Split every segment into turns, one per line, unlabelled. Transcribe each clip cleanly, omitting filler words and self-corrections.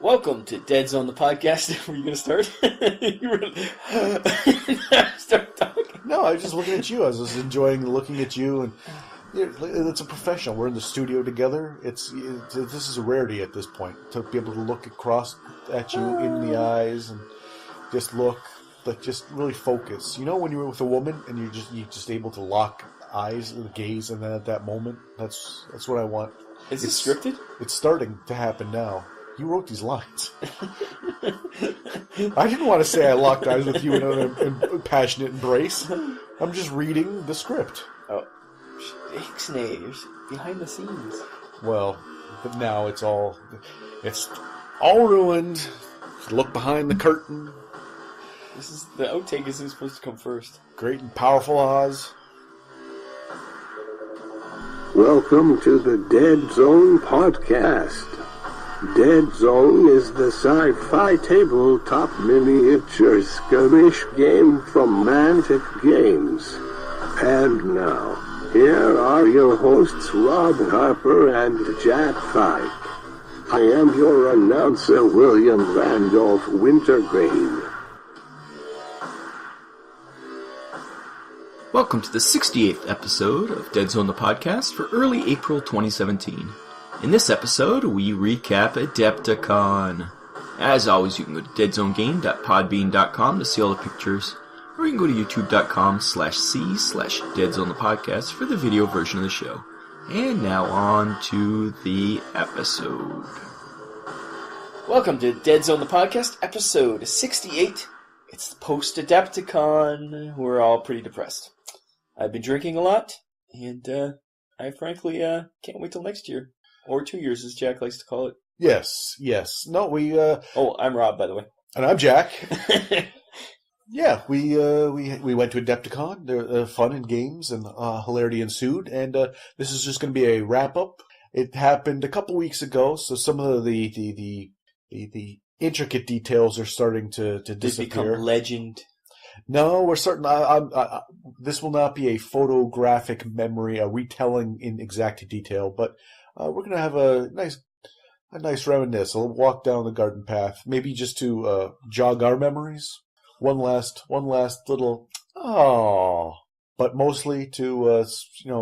Welcome to Deadzone the Podcast. Were you going to start? Start talking.
No, I was just looking at you. I was just enjoying looking at you, and it's a professional. We're in the studio together. This is a rarity at this point to be able to look across at you in the eyes and just look, like just really focus. You know, when you're with a woman and you're just able to lock eyes and gaze, and then at that moment, that's what I want.
Is it scripted?
It's starting to happen now. You wrote these lines. I didn't want to say I locked eyes with you in a passionate embrace. I'm just reading the script.
Oh, Ixnay, behind the scenes.
Well, but now it's all ruined. Look behind the curtain.
This is the outtake. Isn't supposed to come first.
Great and powerful Oz.
Welcome to the Deadzone Podcast. Deadzone is the sci-fi tabletop miniature skirmish game from Mantic Games. And now, here are your hosts Rob Harper and Jack Fike. I am your announcer William Randolph Wintergreen.
Welcome to the 68th episode of Deadzone the Podcast for early April 2017. In this episode, we recap Adepticon. As always, you can go to deadzonegame.podbean.com to see all the pictures, or you can go to youtube.com/c/deadzonethepodcast for the video version of the show. And now on to the episode.
Welcome to Deadzone the Podcast, episode 68. It's post-Adepticon. We're all pretty depressed. I've been drinking a lot, and I frankly can't wait till next year. Or 2 years, as Jack likes to call it.
Yes. No, we...
Oh, I'm Rob, by the way.
And I'm Jack. Yeah, we went to Adepticon. There were fun and games, and hilarity ensued. And this is just going to be a wrap-up. It happened a couple weeks ago, so some of the intricate details are starting to disappear.
Become legend.
No, we're starting. This will not be a photographic memory, a retelling in exact detail, but we're going to have a nice reminisce. A walk down the garden path, maybe just to jog our memories. One last little but mostly to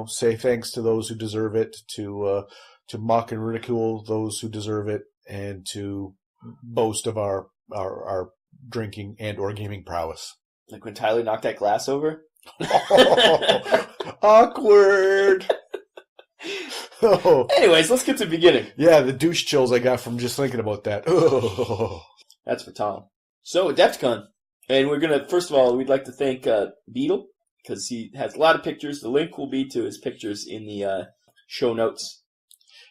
say thanks to those who deserve it, to mock and ridicule those who deserve it, and to boast of our drinking and or gaming prowess.
Like when Tyler knocked that glass over?
Awkward! Oh.
Anyways, let's get to the beginning.
Yeah, the douche chills I got from just thinking about that. Oh.
That's for Tom. So, Adepticon. And we're going to, first of all, we'd like to thank Beetle, because he has a lot of pictures. The link will be to his pictures in the show notes.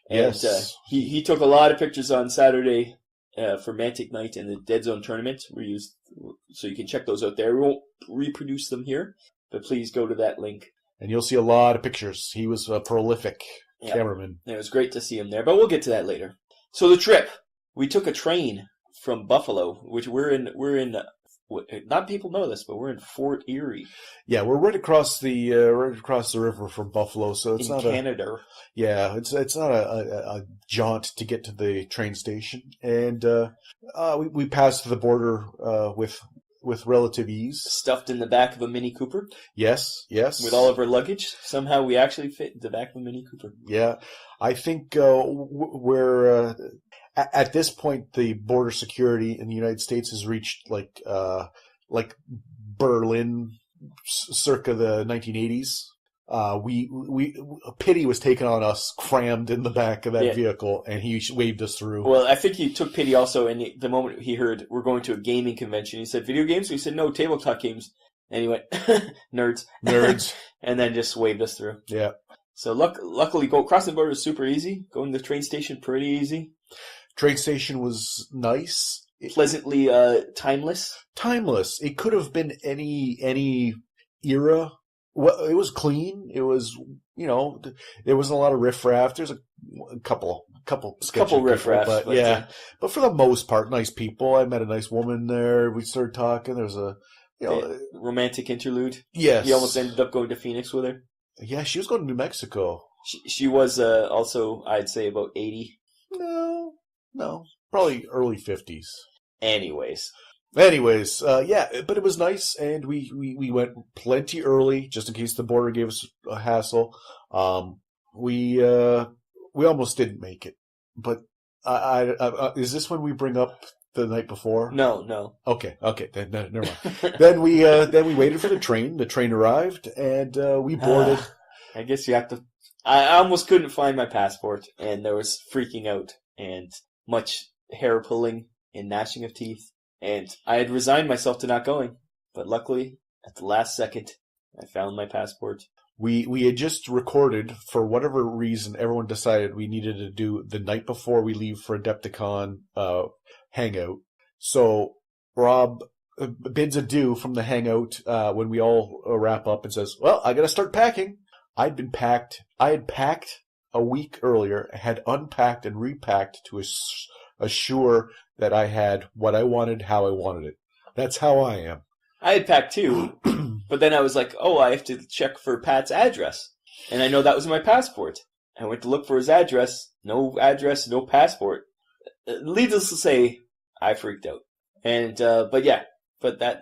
And
yes.
He took a lot of pictures on Saturday for Mantic Night and the Deadzone tournament. So you can check those out there. We won't reproduce them here, but please go to that link.
And you'll see a lot of pictures. He was a prolific cameraman.
And it was great to see him there, but we'll get to that later. So the trip, we took a train from Buffalo, which we're in. Not people know this, but we're in Fort Erie.
Yeah, we're right across the river from Buffalo, so it's not
Canada.
It's not a jaunt to get to the train station, and we passed the border with relative ease. Stuffed
in the back of a Mini Cooper.
Yes.
With all of our luggage, somehow we actually fit in the back of a Mini Cooper.
Yeah, I think we're. At this point, the border security in the United States has reached like Berlin, circa the 1980s. Pity was taken on us, crammed in the back of that vehicle, and he waved us through.
Well, I think he took pity also in the moment he heard we're going to a gaming convention. He said, "Video games?" We said, "No, tabletop games." And he went, "Nerds." And then just waved us through.
Yeah.
So luckily, crossing the border was super easy. Going to the train station, pretty easy.
Train station was nice.
Pleasantly timeless.
Timeless. It could have been any era. Well, it was clean. It was, there wasn't a lot of riffraff. There's a couple
riffraff.
But yeah. But for the most part, nice people. I met a nice woman there. We started talking. There was a
romantic interlude.
Yes.
He almost ended up going to Phoenix with her.
Yeah, she was going to New Mexico.
She was also, I'd say, about 80.
No, probably early 50s.
Anyways,
yeah, but it was nice, and we went plenty early, just in case the border gave us a hassle. We almost didn't make it, but is this when we bring up the night before?
No.
Okay, then never mind. then we waited for the train. The train arrived, and we boarded.
I guess you have to. I almost couldn't find my passport, and there was freaking out and much hair pulling and gnashing of teeth. And I had resigned myself to not going, but luckily, at the last second, I found my passport.
We had just recorded, for whatever reason, everyone decided we needed to do the night before we leave for Adepticon hangout. So Rob bids adieu from the hangout when we all wrap up and says, well, I got to start packing. I had packed a week earlier, had unpacked and repacked to assure that I had what I wanted, how I wanted it. That's how I am.
I had packed too, but then I was like, oh, I have to check for Pat's address. And I know that was my passport. I went to look for his address, no passport. Needless to say, I freaked out. And,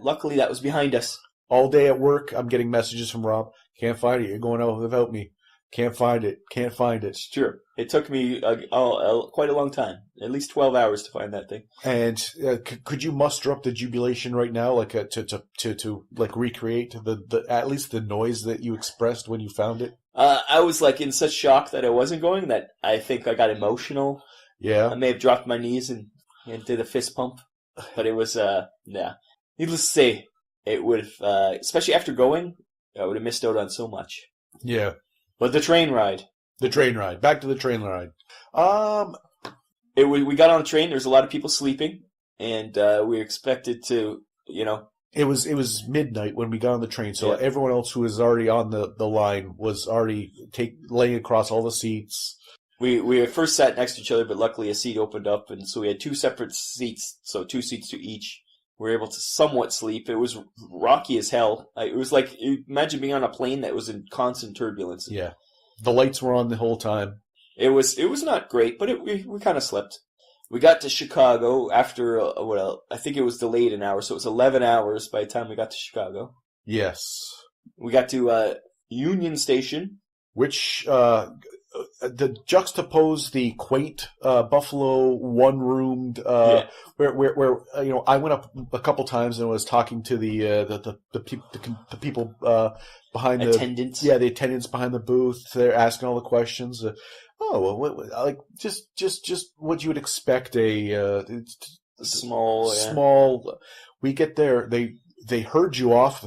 luckily that was behind us.
All day at work, I'm getting messages from Rob. Can't find it. You're going out without me. Can't find it.
It's true. It took me quite a long time, at least 12 hours to find that thing.
And could you muster up the jubilation right now, like to recreate the at least the noise that you expressed when you found it?
I was like in such shock that I wasn't going that I think I got emotional.
Yeah,
I may have dropped my knees and did a fist pump, but it was Needless to say, it would have, especially after going, I would have missed out on so much.
Yeah.
But the train ride.
Back to the train ride.
We got on the train. There was a lot of people sleeping, and we expected to,
It was midnight when we got on the train, so
yeah.
Everyone else who was already on the line was already laying across all the seats.
We at first sat next to each other, but luckily a seat opened up, and so we had two separate seats, so 2 seats to each. We were able to somewhat sleep. It was rocky as hell. It was like, imagine being on a plane that was in constant turbulence.
Yeah. The lights were on the whole time.
It was not great, but we kind of slept. We got to Chicago after, I think it was delayed an hour, so it was 11 hours by the time we got to Chicago.
Yes.
We got to Union Station.
Which, the juxtapose the quaint Buffalo one-roomed where I went up a couple times and was talking to the people behind the
attendants.
Yeah, the attendants behind the booth. They're asking all the questions. Just what you would expect small. We get there. They herd you off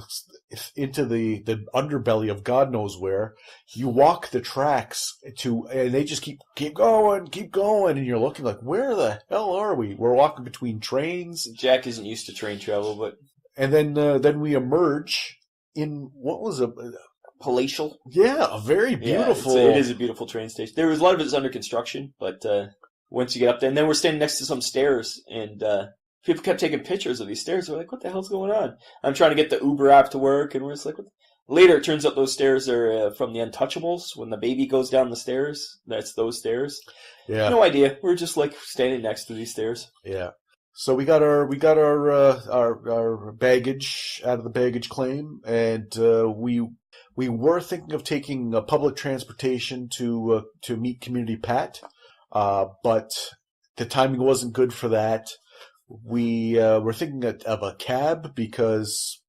into the underbelly of God knows where. You walk the tracks and they just keep going, and you're looking like, where the hell are we? We're walking between trains.
Jack isn't used to train travel,
and then we emerge in what was a
palatial.
Yeah, a very beautiful.
Yeah, it is a beautiful train station. There was a lot of it's under construction, but once you get up there, and then we're standing next to some stairs, and people kept taking pictures of these stairs. We're like, what the hell's going on? I'm trying to get the Uber app to work, and we're just like, what? Later, it turns out those stairs are from the Untouchables. When the baby goes down the stairs, that's those stairs.
Yeah.
No idea. We're just like standing next to these stairs.
Yeah. So we got our baggage out of the baggage claim, and we were thinking of taking public transportation to meet Community Pat, but the timing wasn't good for that. We were thinking of a cab because,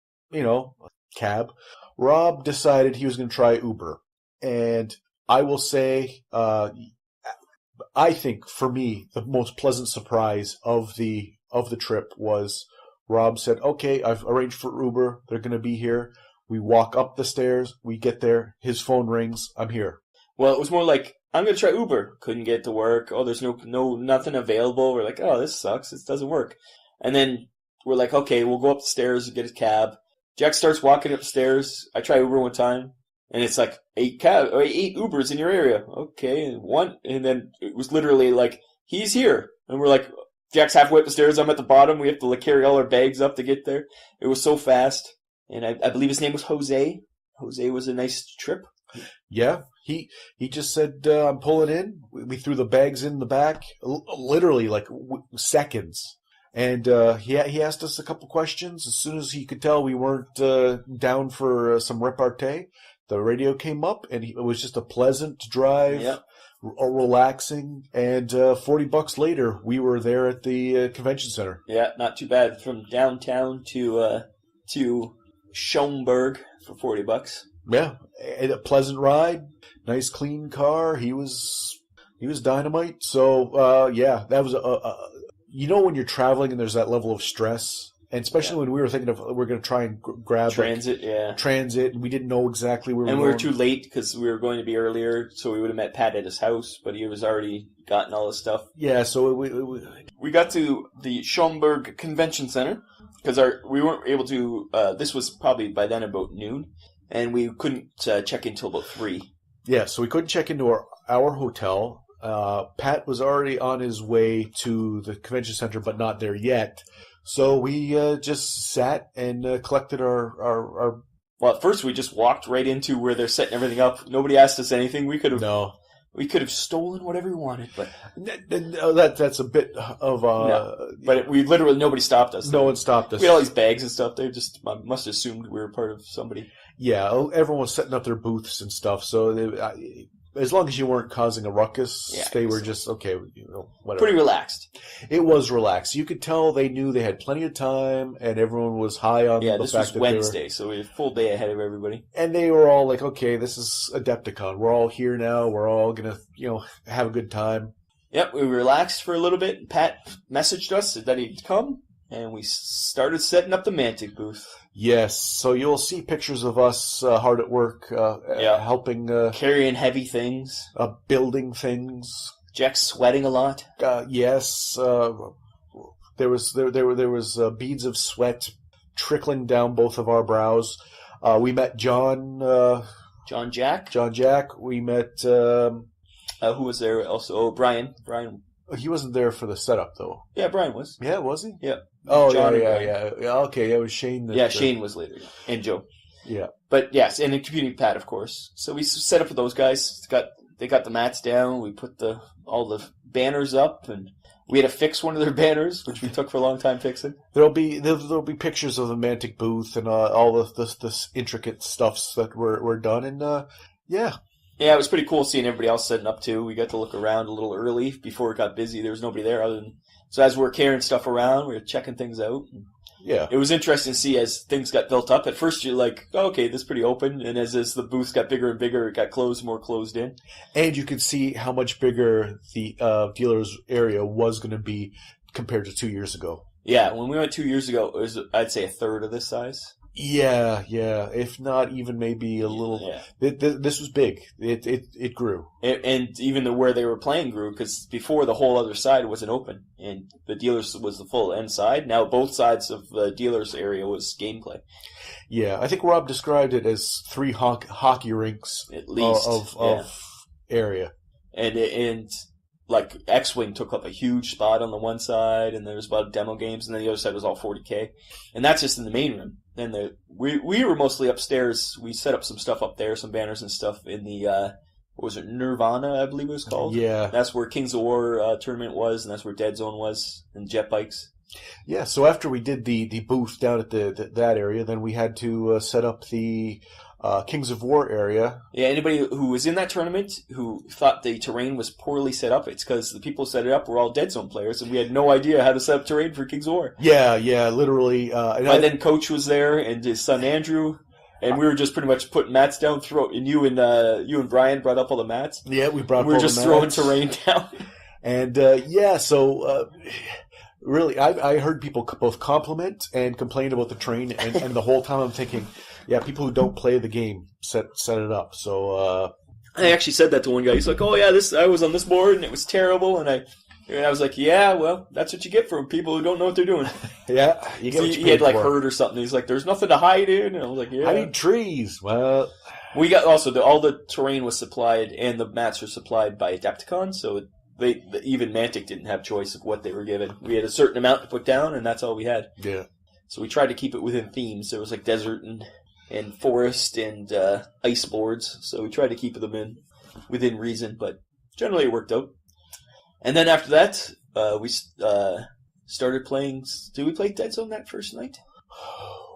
cab. Rob decided he was going to try Uber. And I will say, I think for me, the most pleasant surprise of the trip was Rob said, okay, I've arranged for Uber. They're going to be here. We walk up the stairs. We get there. His phone rings. I'm here.
Well, it was more like, I'm going to try Uber. Couldn't get to work. Oh, there's nothing available. We're like, oh, this sucks. This doesn't work. And then we're like, okay, we'll go up the stairs and get a cab. Jack starts walking upstairs. I try Uber one time, and it's like 8 Ubers in your area. Okay, and then it was literally like, he's here. And we're like, Jack's halfway up the stairs. I'm at the bottom. We have to carry all our bags up to get there. It was so fast. And I believe his name was Jose. Jose was a nice trip.
Yeah, he just said, "I'm pulling in." We threw the bags in the back, literally like seconds. And he asked us a couple questions. As soon as he could tell we weren't down for some repartee, the radio came up, and it was just a pleasant drive,
Yep.
Relaxing. And $40 later, we were there at the convention center.
Yeah, not too bad. From downtown to Schoenberg for $40.
Yeah, and a pleasant ride, nice clean car. He was dynamite. So yeah, that was when you're traveling and there's that level of stress, and especially when we were thinking of we're going to try and grab
transit,
transit, and we didn't know exactly where.
And we were too late because we were going to be earlier, so we would have met Pat at his house, but he was already gotten all his stuff.
Yeah, so
we got to the Schoenberg Convention Center because we weren't able to. This was probably by then about noon, and we couldn't check in till about 3.
Yeah, so we couldn't check into our hotel. Pat was already on his way to the convention center, but not there yet. So we just sat and collected our.
Well, at first we just walked right into where they're setting everything up. Nobody asked us anything. We could have stolen whatever we wanted, but
that's a bit of
But we literally nobody stopped us.
No one stopped us.
We had all these bags and stuff. They just must have assumed we were part of somebody.
Yeah, everyone was setting up their booths and stuff. So as long as you weren't causing a ruckus, they were just okay. Whatever.
Pretty relaxed.
It was relaxed. You could tell they knew they had plenty of time, and everyone was high on the fact that
this was Wednesday, so we had a full day ahead of everybody.
And they were all like, "Okay, this is Adepticon. We're all here now. We're all gonna, have a good time."
Yep, we relaxed for a little bit. Pat messaged us that he'd come, and we started setting up the Mantic booth.
Yes, so you'll see pictures of us hard at work, helping
carrying heavy things,
building things.
Jack's sweating a lot.
Yes, there was beads of sweat trickling down both of our brows. We met John
Jack.
We met
who was there also? Oh, Brian.
He wasn't there for the setup though.
Yeah, Brian was.
Yeah, was he?
Yeah.
Oh,
John
yeah. Okay, it was Shane.
Shane was later, and Joe.
Yeah.
But yes, and the computing Pat, of course. So we set up with those guys. They got the mats down. We put all the banners up, and we had to fix one of their banners, which we took for a long time fixing.
There'll be pictures of the Mantic booth and all this intricate stuffs that were done, and yeah.
Yeah, it was pretty cool seeing everybody else setting up too. We got to look around a little early before it got busy. There was nobody there so as we were carrying stuff around, we were checking things out.
Yeah.
It was interesting to see as things got built up. At first you're like, oh, okay, this is pretty open. And as the booth got bigger and bigger, it got more closed in.
And you could see how much bigger the dealer's area was going to be compared to 2 years ago.
Yeah, when we went 2 years ago, it was, I'd say, a third of this size.
Yeah. If not even maybe a little.
Yeah.
This was big. It grew.
And even where they were playing grew, because before the whole other side wasn't open, and the dealers was the full inside. Now both sides of the dealers area was gameplay.
Yeah, I think Rob described it as 3 hockey rinks
at least
of area.
And like X-Wing took up a huge spot on the one side, and there was about demo games, and then the other side was all 40K, and that's just in the main room. Then we were mostly upstairs. We set up some stuff up there, some banners and stuff in the what was it, Nirvana, I believe it was called.
Yeah,
that's where Kings of War tournament was, and that's where Deadzone was, and jet bikes.
Yeah, so after we did the booth down at that area, then we had to set up the Kings of War area.
Yeah, anybody who was in that tournament who thought the terrain was poorly set up, it's because the people who set it up were all Deadzone players, and we had no idea how to set up terrain for Kings of War.
Yeah, literally.
Then Coach was there, and his son Andrew, and we were just pretty much putting mats down. And you and Brian brought up all the mats.
Yeah, we brought.
We were just throwing terrain down.
And so. Really, I heard people both compliment and complain about the terrain, and the whole time I'm thinking, yeah, people who don't play the game set it up. So
I actually said that to one guy. He's like, "Oh yeah, I was on this board and it was terrible," and I was like, "Yeah, well, that's what you get from people who don't know what they're doing."
Yeah, you get.
He had hurt or something. He's like, "There's nothing to hide in," and I was like, "Yeah,
I need trees." Well,
we got also all the terrain was supplied and the mats were supplied by Adepticon, so. Even Mantic didn't have choice of what they were given. We had a certain amount to put down, and that's all we had.
Yeah.
So we tried to keep it within themes. There was like desert and and forest and ice boards. So we tried to keep them within reason, but generally it worked out. And then after that, we started playing. Did we play Deadzone that first night?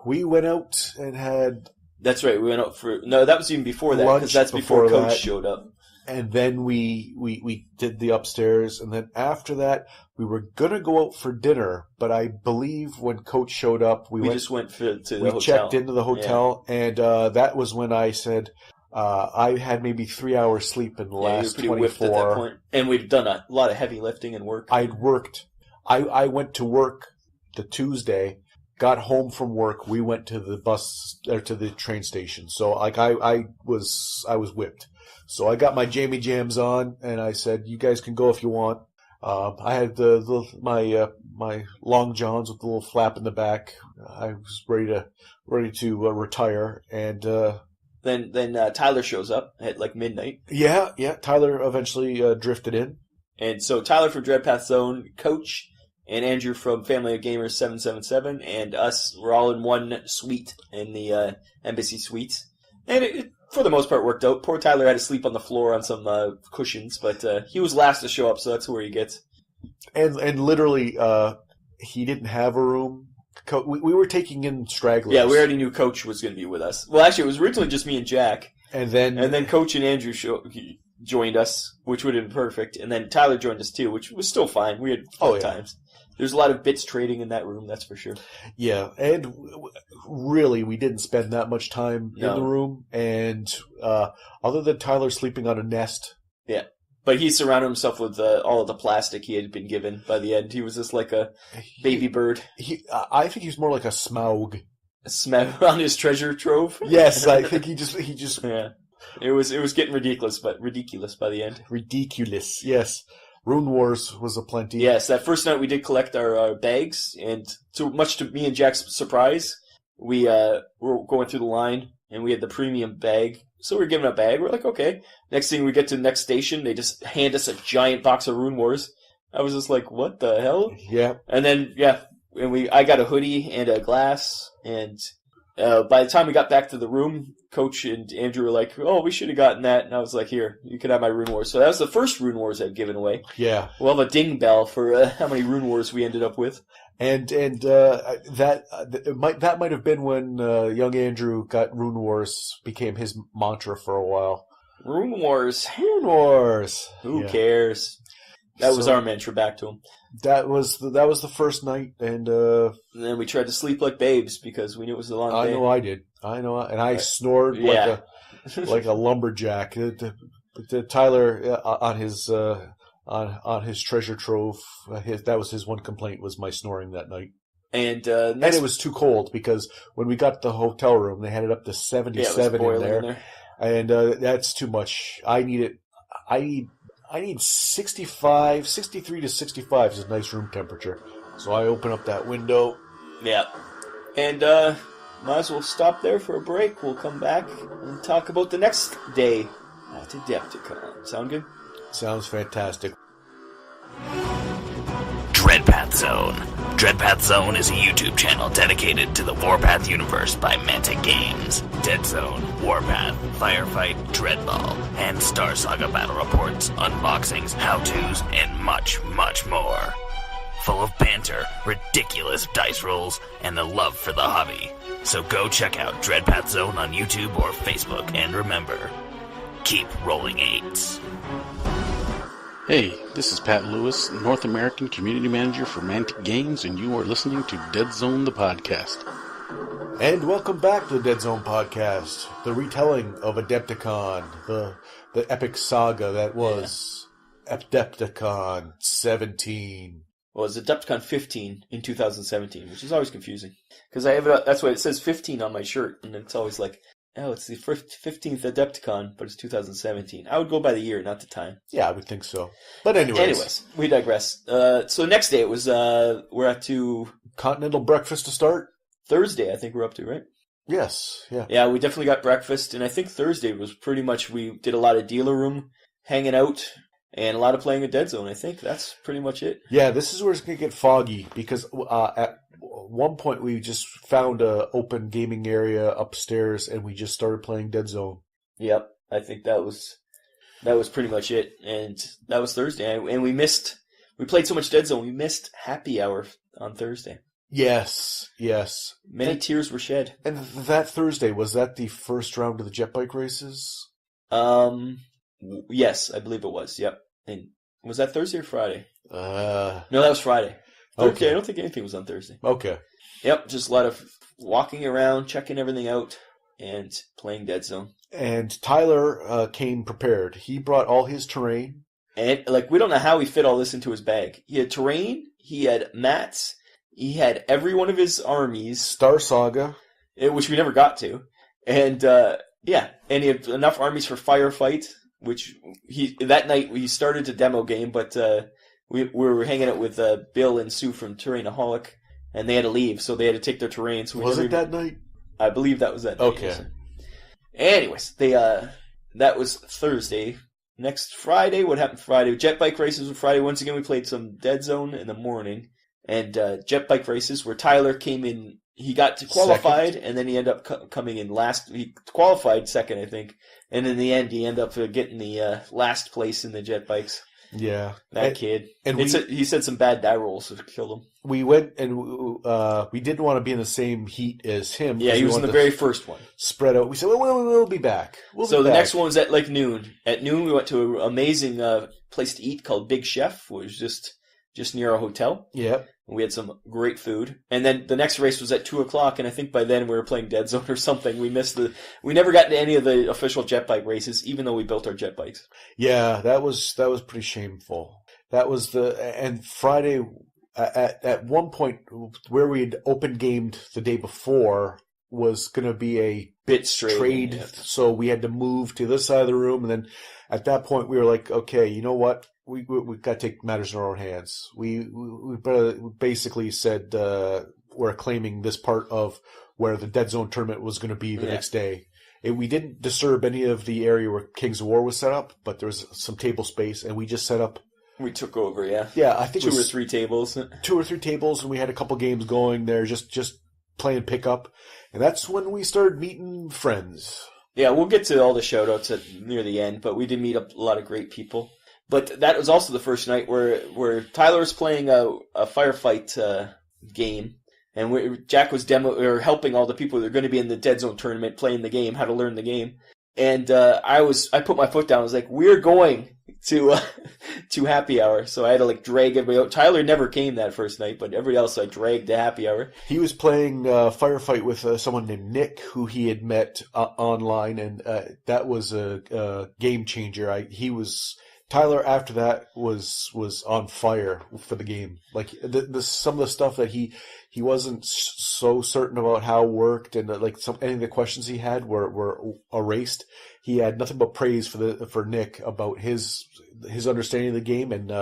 We went out and had...
That's right. We went out for... No, that was even before that, because that's before Coach showed up.
And then we did the upstairs, and then after that, we were going to go out for dinner, but I believe when Coach showed up, we
just went to the hotel.
We checked into the hotel, and that was when I said I had maybe 3 hours sleep in the last 24.
Whiffed at that point. And we'd done a lot of heavy lifting and work.
I'd worked. I went to work the Tuesday, got home from work, we went to the bus, or to the train station. So like I was whipped. So I got my jammy jams on, and I said, "You guys can go if you want." I had my long johns with the little flap in the back. I was ready to retire, and
then Tyler shows up at like midnight.
Yeah. Tyler eventually drifted in,
and so Tyler from Dreadpath Zone, Coach, and Andrew from Family of Gamers 777, and us were all in one suite in the Embassy Suites, and it for the most part worked out. Poor Tyler had to sleep on the floor on some cushions, but he was last to show up, so that's where he gets.
And literally, he didn't have a room. We were taking in stragglers.
Yeah, we already knew Coach was going to be with us. Well, actually, it was originally just me and Jack,
and then
Coach and Andrew joined us, which would have been perfect, and then Tyler joined us too, which was still fine. We had fun times. There's a lot of bits trading in that room, that's for sure. Yeah,
and really, we didn't spend that much time in the room, and other than Tyler sleeping on a nest.
Yeah, but he surrounded himself with all of the plastic he had been given by the end. He was just like a baby bird.
I think he's more like a Smaug.
A Smaug on his treasure trove?
Yes, I think he just...
Yeah, it was getting ridiculous by the end.
Ridiculous, yes. Rune Wars was a plenty.
Yes, that first night we did collect our bags, and much to me and Jack's surprise, we were going through the line, and we had the premium bag. So we were given a bag. We're like, okay. Next thing we get to the next station, they just hand us a giant box of Rune Wars. I was just like, what the hell?
Yeah.
And then, I got a hoodie and a glass, and by the time we got back to the room, Coach and Andrew were like, "Oh, we should have gotten that." And I was like, "Here, you can have my Rune Wars." So that was the first Rune Wars I'd given away.
Yeah.
We'll have a ding bell for how many Rune Wars we ended up with.
And that might have been when young Andrew got Rune Wars, became his mantra for a while.
Rune Wars.
Rune Wars.
Who cares? That was our mantra back to him.
That was the first night, and
then we tried to sleep like babes because we knew it was a long day.
I know I did. And I snored like a lumberjack. Tyler on his treasure trove. That was his one complaint, was my snoring that night.
And
it was too cold, because when we got to the hotel room, they had it up to 77 in there. And that's too much. I need 65, 63 to 65 is a nice room temperature. So I open up that window.
Yeah. And might as well stop there for a break. We'll come back and talk about the next day at Adepticon. Sound good?
Sounds fantastic.
Dreadpath Zone. Dreadpath Zone is a YouTube channel dedicated to the Warpath universe by Mantic Games. Deadzone, Warpath, Firefight, Dreadball, and Star Saga battle reports, unboxings, how-tos, and much, much more. Full of banter, ridiculous dice rolls, and the love for the hobby. So go check out Dreadpath Zone on YouTube or Facebook, and remember, keep rolling 8s.
Hey, this is Pat Lewis, North American Community Manager for Mantic Games, and you are listening to Deadzone the Podcast.
And welcome back to the Deadzone Podcast, the retelling of Adepticon, the epic saga that was Adepticon 17.
Well, it's Adepticon 15 in 2017, which is always confusing. Because I have it, that's why it says 15 on my shirt, and it's always like, oh, it's the 15th Adepticon, but it's 2017. I would go by the year, not the time.
Yeah, I would think so. But anyways,
we digress. So next day it was, we're up to...
Continental breakfast to start?
Thursday, I think we're up to, right?
Yes, yeah.
Yeah, we definitely got breakfast, and I think Thursday was pretty much, we did a lot of dealer room hanging out, and a lot of playing at Deadzone. I think that's pretty much it.
Yeah, this is where it's going to get foggy because at one point we just found a open gaming area upstairs and we just started playing Deadzone.
Yep, I think that was pretty much it, and that was Thursday. And we played so much Deadzone, we missed happy hour on Thursday.
Yes.
Many tears were shed.
And that Thursday, was that the first round of the jet bike races?
Yes, I believe it was. Yep. And was that Thursday or Friday?
No,
that was Friday. Thursday,
okay.
I don't think anything was on Thursday.
Okay.
Yep, just a lot of walking around, checking everything out, and playing Deadzone.
And Tyler came prepared. He brought all his terrain.
And we don't know how he fit all this into his bag. He had terrain, he had mats, he had every one of his armies.
Star Saga.
Which we never got to. And, and he had enough armies for firefight, which that night we started to demo game, but we were hanging out with Bill and Sue from Terrainaholic, and they had to leave, so they had to take their terrain. So
was it that night?
I believe that was that night.
Okay.
Yes. Anyways, that was Thursday. Next Friday, what happened Friday? Jet bike races on Friday. Once again, we played some Deadzone in the morning. And jet bike races where Tyler came in. He got qualified, and then he ended up coming in last. He qualified second, I think. And in the end, he ended up getting the last place in the jet bikes.
Yeah.
That kid. And he said some bad die rolls to kill him.
We went and we didn't want to be in the same heat as him.
Yeah, he was in the very first one.
Spread out. We said, we'll be back.
The next one was at noon. At noon, we went to an amazing place to eat called Big Chef, which was just near our hotel.
Yeah.
We had some great food. And then the next race was at 2:00, and I think by then we were playing Deadzone or something. We never got to any of the official jet bike races, even though we built our jet bikes.
Yeah, that was pretty shameful. That was and Friday at one point where we had open gamed the day before was going to be a
bit
trade.
Yeah.
So we had to move to this side of the room. And then at that point we were like, okay, you know what? We got to take matters in our own hands. We basically said we're claiming this part of where the Deadzone tournament was going to be the next day. We didn't disturb any of the area where Kings of War was set up, but there was some table space, and we just set up.
We took over, yeah.
Yeah, I think
2 or 3 tables.
2 or 3 tables, and we had a couple games going there, just playing pickup, and that's when we started meeting friends.
Yeah, we'll get to all the shout-outs near the end, but we did meet up a lot of great people. But that was also the first night where Tyler was playing a firefight game, and Jack was helping all the people that are going to be in the Deadzone tournament playing the game, how to learn the game. And I put my foot down. I was like, "We're going to happy hour." So I had to drag everybody out. Tyler never came that first night, but everybody else I dragged to happy hour.
He was playing firefight with someone named Nick, who he had met online, and that was a game changer. Tyler after that was on fire for the game. Some of the stuff that he wasn't so certain about how it worked, and any of the questions he had were erased. He had nothing but praise for Nick about his understanding of the game, and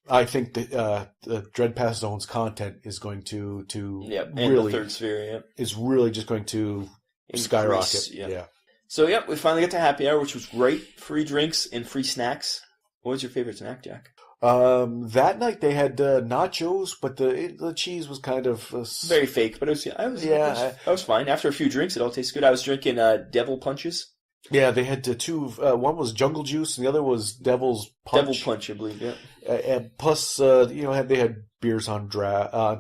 I think that the Dread Pass Zone's content is going to
and
really
the Third Sphere
is really just going to skyrocket.
Yeah. So, we finally got to happy hour, which was great. Free drinks and free snacks. What was your favorite snack, Jack?
That night they had nachos, but the cheese was kind of
very fake. But I was fine. After a few drinks, it all tastes good. I was drinking Devil Punches.
Yeah, they had 2. One was Jungle Juice, and the other was Devil's Punch.
Devil Punch, I believe. Yeah.
And plus, they had beers on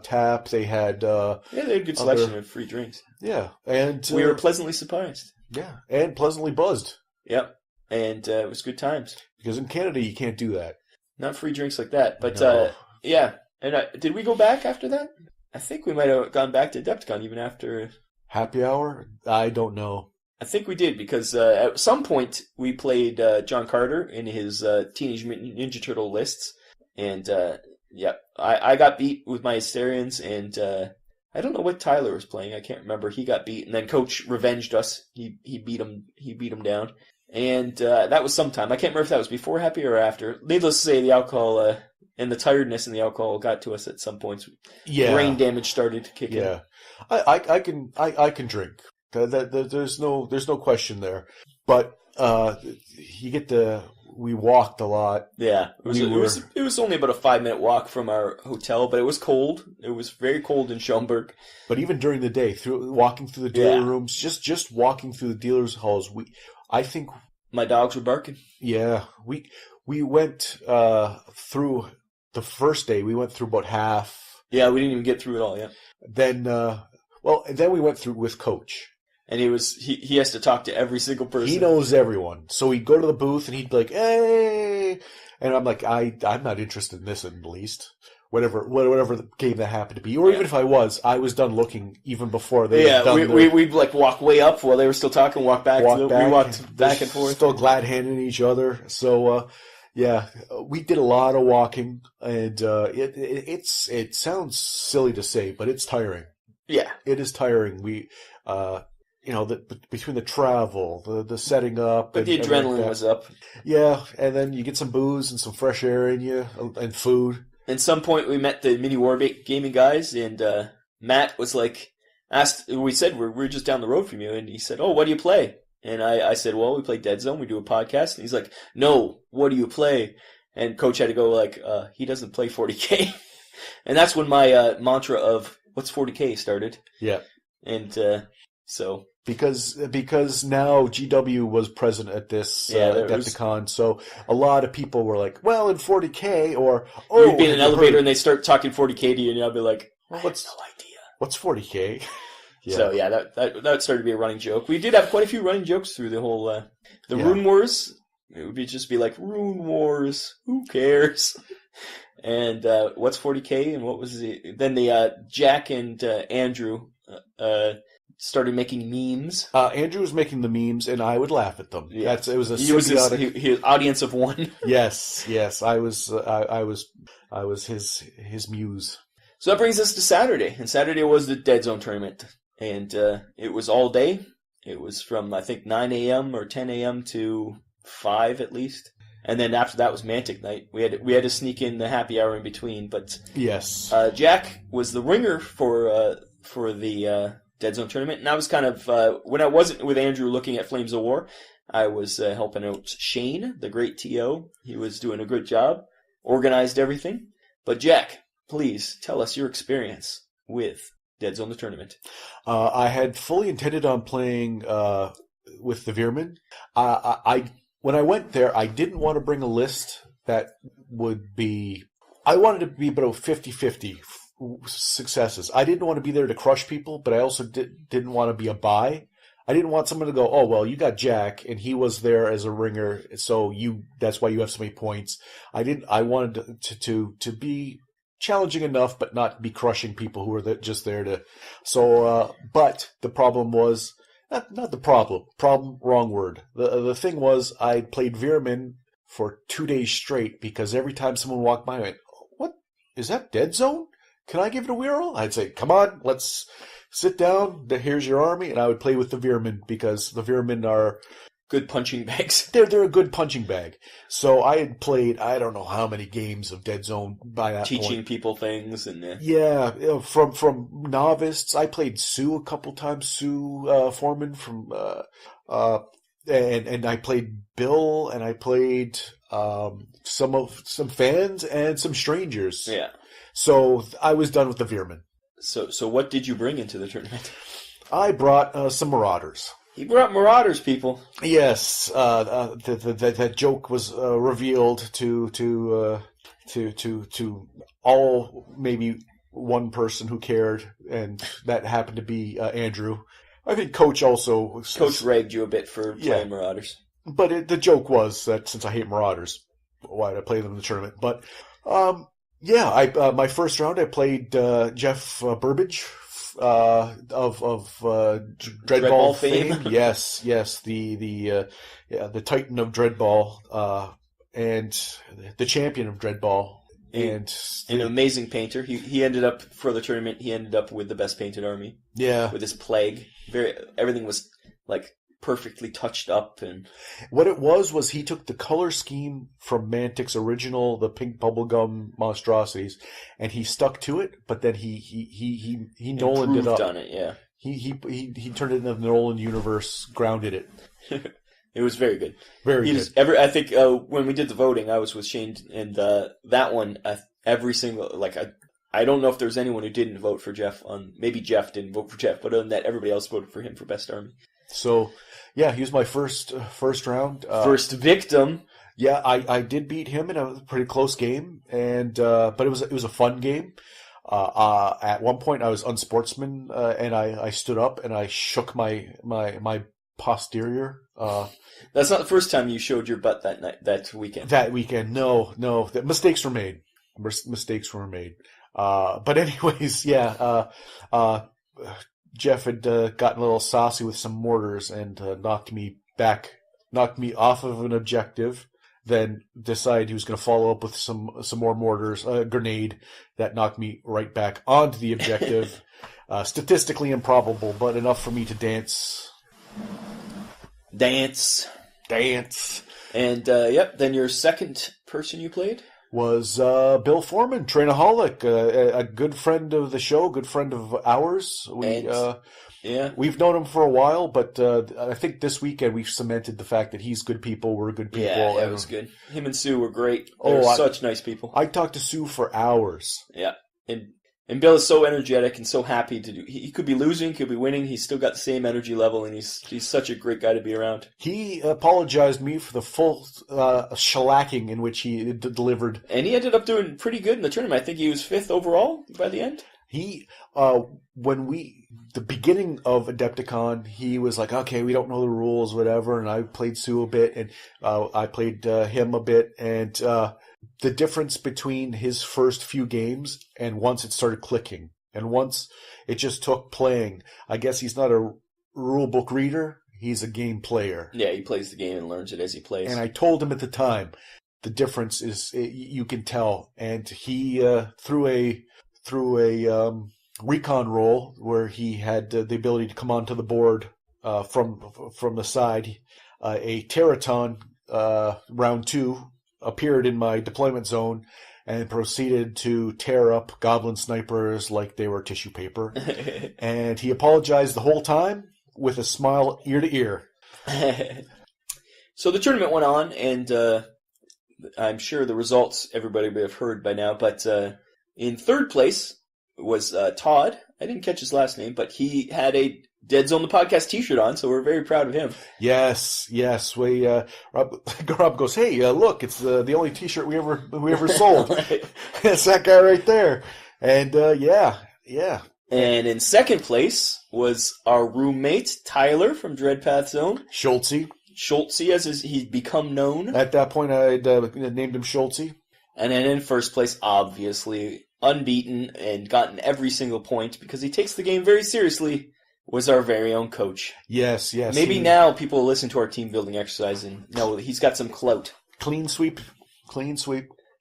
tap. They had
they had a good selection of free drinks.
Yeah, and
we were pleasantly surprised.
Yeah, and pleasantly buzzed.
Yep, and it was good times.
Because in Canada, you can't do that.
Not free drinks like that. But,
no.
yeah. And did we go back after that? I think we might have gone back to Adepticon even after...
Happy hour? I don't know.
I think we did, because at some point we played John Carter in his Teenage Mutant Ninja Turtle lists. And, I got beat with my Asterians, and I don't know what Tyler was playing. I can't remember. He got beat, and then Coach revenged us. He beat him down. And that was sometime. I can't remember if that was before Happy or after. Needless to say, the alcohol and the tiredness in the alcohol got to us at some points. Yeah, brain damage started to kick in.
Yeah, I can drink. There's no question there. But you get we walked a lot.
Yeah, it was only about a 5-minute walk from our hotel, but it was cold. It was very cold in Schaumburg.
But even during the day, walking through the dealer rooms, just walking through the dealers' halls, I think
my dogs were barking.
Yeah, we went through the first day. We went through about half.
Yeah, we didn't even get through it all yet.
Then, then we went through with Coach.
And he has to talk to every single person.
He knows everyone. So he'd go to the booth and he'd be like, "Hey," and I'm like, I'm not interested in this in the least. Whatever the game that happened to be, or even if I was done looking even before they.
Yeah, we'd like walk way up while they were still talking, walk back. We walked back and forth,
still glad handing each other. So we did a lot of walking, and it sounds silly to say, but it's tiring.
Yeah,
it is tiring. We between the travel, the setting up,
but the adrenaline was up.
Yeah, and then you get some booze and some fresh air in you, and food.
At some point, we met the mini war gaming guys, and Matt was like, we said we're just down the road from you, and he said, "Oh, what do you play?" And I said, "Well, we play Deadzone. We do a podcast." And he's like, "No, what do you play?" And Coach had to go like, "He doesn't play 40K," and that's when my mantra of "What's 40K" started.
Yeah,
and so.
Because now GW was present at this Adepticon, so a lot of people were like, "Well, in 40K," or
you'd be in an elevator and they start talking 40K to you, and I'd be like, "I have no idea.
What's 40K?"
Yeah. So that started to be a running joke. We did have quite a few running jokes through the whole Rune Wars. It would just be like Rune Wars. Who cares? And what's 40K? And what was then the Jack and Andrew started making memes.
Andrew was making the memes, and I would laugh at them. Yeah. It was a symbiotic...
He was audience of one.
Yes. I was his muse.
So that brings us to Saturday, and Saturday was the Deadzone tournament, and it was all day. It was from I think 9 a.m. or 10 a.m. to 5 at least, and then after that was Mantic night. We had to sneak in the happy hour in between, but
yes,
Jack was the ringer for the Deadzone tournament, and I was kind of when I wasn't with Andrew looking at Flames of War, I was helping out Shane, the great TO. He was doing a good job, organized everything. But Jack, please tell us your experience with Deadzone the tournament.
I had fully intended on playing with the Veerman. When I went there, I didn't want to bring a list that would be. I wanted to be about 50-50. Successes. I didn't want to be there to crush people, but I also didn't want to be a buy. I didn't want someone to go, "Oh, well, you got Jack, and he was there as a ringer, so that's why you have so many points." I wanted to be challenging enough, but not be crushing people who were just there to. So, but the problem was not the problem. Problem, wrong word. The thing was, I played Veerman for 2 days straight because every time someone walked by, I went, "What is that? Deadzone? Can I give it a whirl?" I'd say, "Come on, let's sit down. Here's your army," and I would play with the Veermen because the Veermen are
good punching bags.
They're a good punching bag. So I had played I don't know how many games of Deadzone by that point.
Teaching people things and
from novice. I played Sue a couple times. Sue Foreman from and I played Bill, and I played some fans and some strangers.
Yeah.
So I was done with the Veerman.
So what did you bring into the tournament?
I brought some Marauders.
He brought Marauders, people.
Yes, that joke was revealed to all maybe one person who cared, and that happened to be Andrew. I think Coach also.
Coach ragged you a bit for playing Marauders.
But the joke was that since I hate Marauders, why did I play them in the tournament? But my first round I played Jeff Burbage of Dreadball fame. Yes, the Titan of Dreadball and the champion of Dreadball. And
an amazing painter. He ended up for the tournament. He ended up with the best painted army.
Yeah,
with his plague. Everything was like perfectly touched up. And
what it was he took the color scheme from Mantic's original, the pink bubblegum monstrosities, and he stuck to it. But then he Nolaned it up.
On it, yeah.
He turned it into the Nolan universe, grounded it.
It was very good.
Very good.
I think when we did the voting, I was with Shane, and that one, every single, I don't know if there's anyone who didn't vote for Jeff. Maybe Jeff didn't vote for Jeff, but other than that, everybody else voted for him for Best Army.
So, yeah, he was my first round.
First victim.
Yeah, I did beat him in a pretty close game, and but it was a fun game. At one point, I was unsportsman, and I stood up and I shook my posterior.
That's not the first time you showed your butt that weekend.
That weekend, no, mistakes were made. Mistakes were made. But anyways, yeah. Jeff had gotten a little saucy with some mortars and knocked me off of an objective. Then decided he was going to follow up with some more mortars, a grenade that knocked me right back onto the objective. Statistically improbable, but enough for me to dance.
And then your second person you played
was Bill Foreman, Trainaholic, a good friend of the show, good friend of ours. We've known him for a while, but I think this weekend we've cemented the fact that he's good people, we're good people.
Yeah, it was good. Him and Sue were great. They're such nice people.
I talked to Sue for hours.
Yeah, and Bill is so energetic and so happy to do. He could be losing, could be winning. He's still got the same energy level, and he's such a great guy to be around. He
apologized me for the full shellacking in which he delivered,
and he ended up doing pretty good in the tournament. I think he was 5th overall by the end.
He the beginning of Adepticon, he was like, okay, we don't know the rules, whatever, and I played Sue a bit, and I played him a bit, and the difference between his first few games and once it started clicking, and once it just took playing. I guess he's not a rule book reader, he's a game player.
Yeah, he plays the game and learns it as he plays.
And I told him at the time, the difference is, you can tell, and he, through a recon roll where he had the ability to come onto the board from the side, a Teraton round 2 appeared in my deployment zone and proceeded to tear up goblin snipers like they were tissue paper. And he apologized the whole time with a smile ear to ear.
So the tournament went on, and I'm sure the results everybody may have heard by now, but in 3rd place was Todd. I didn't catch his last name, but he had a Deadzone the Podcast t-shirt on, so we're very proud of him.
Yes. We Rob goes, hey, look, it's the only t-shirt we ever sold. It's that guy right there. And yeah.
And in 2nd place was our roommate Tyler from Dreadpath Zone. Schultze, as he's become known.
At that point, I named him Schultze.
And then in 1st place, obviously unbeaten and gotten every single point because he takes the game very seriously, was our very own coach.
Yes.
Maybe now people will listen to our team building exercise and know he's got some clout.
Clean sweep.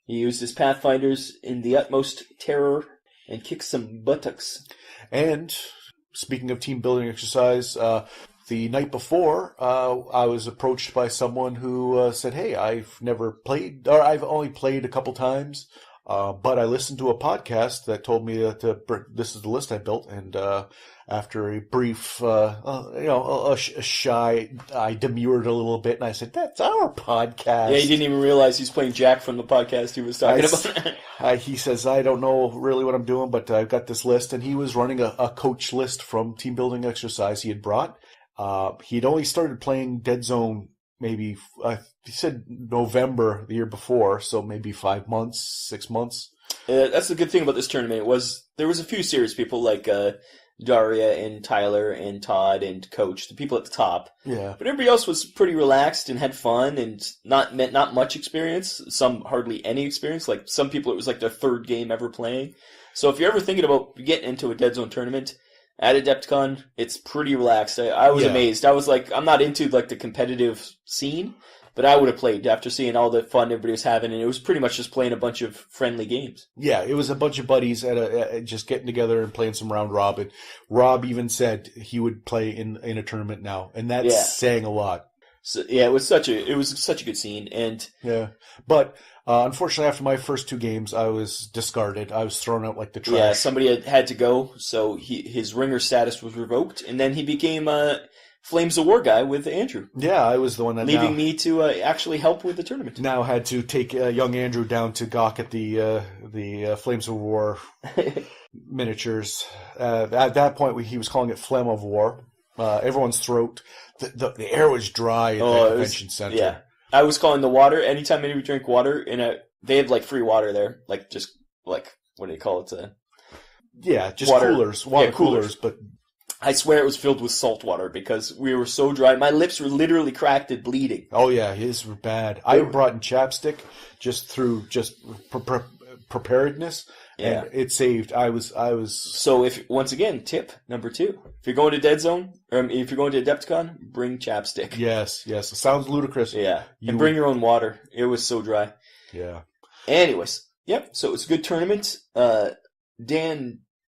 He used his Pathfinders in the utmost terror and kicked some buttocks.
And speaking of team building exercise, the night before, I was approached by someone who said, hey, I've only played a couple times. But I listened to a podcast that told me that this is the list I built, and after a brief, a shy, I demurred a little bit, and I said, "That's our podcast."
Yeah, he didn't even realize he's playing Jack from the podcast he was talking about.
He says, "I don't know really what I'm doing, but I've got this list," and he was running a coach list from team building exercise he had brought. He'd only started playing Deadzone maybe, he said November the year before, so maybe 5 months, 6 months.
That's the good thing about this tournament. There was a few serious people like Daria and Tyler and Todd and Coach, the people at the top.
Yeah.
But everybody else was pretty relaxed and had fun and not much experience. Some hardly any experience. Like some people, it was like their 3rd game ever playing. So if you're ever thinking about getting into a Deadzone tournament at Adepticon, it's pretty relaxed. I was amazed. I was like, I'm not into like the competitive scene, but I would have played after seeing all the fun everybody was having, and it was pretty much just playing a bunch of friendly games.
Yeah, it was a bunch of buddies at just getting together and playing some round robin. Rob even said he would play in a tournament now, and that's saying a lot.
So, yeah, it was such a good scene, and
but unfortunately, after my first 2 games, I was discarded. I was thrown out like the trash.
Yeah, somebody had to go, so his ringer status was revoked, and then he became Flames of War guy with Andrew.
Yeah, I was the one that
leaving me to actually help with the tournament.
Now had to take young Andrew down to gawk at the Flames of War miniatures. At that point, he was calling it Phlegm of War. Everyone's throat. The air was dry at the convention center.
Yeah, I was calling the water. Anytime anybody drink water, they had like free water there, like just like what do you call it?
Just
water.
Coolers, water coolers. But
I swear it was filled with salt water because we were so dry. My lips were literally cracked and bleeding.
Oh yeah, his were bad. I brought in chapstick just through preparedness, and it saved. I was.
So if once again, tip number 2: if you're going to Dead Zone, or if you're going to Adepticon, bring chapstick.
Yes. It sounds ludicrous.
Yeah, and bring your own water. It was so dry.
Yeah.
Anyways, yep. So it's a good tournament.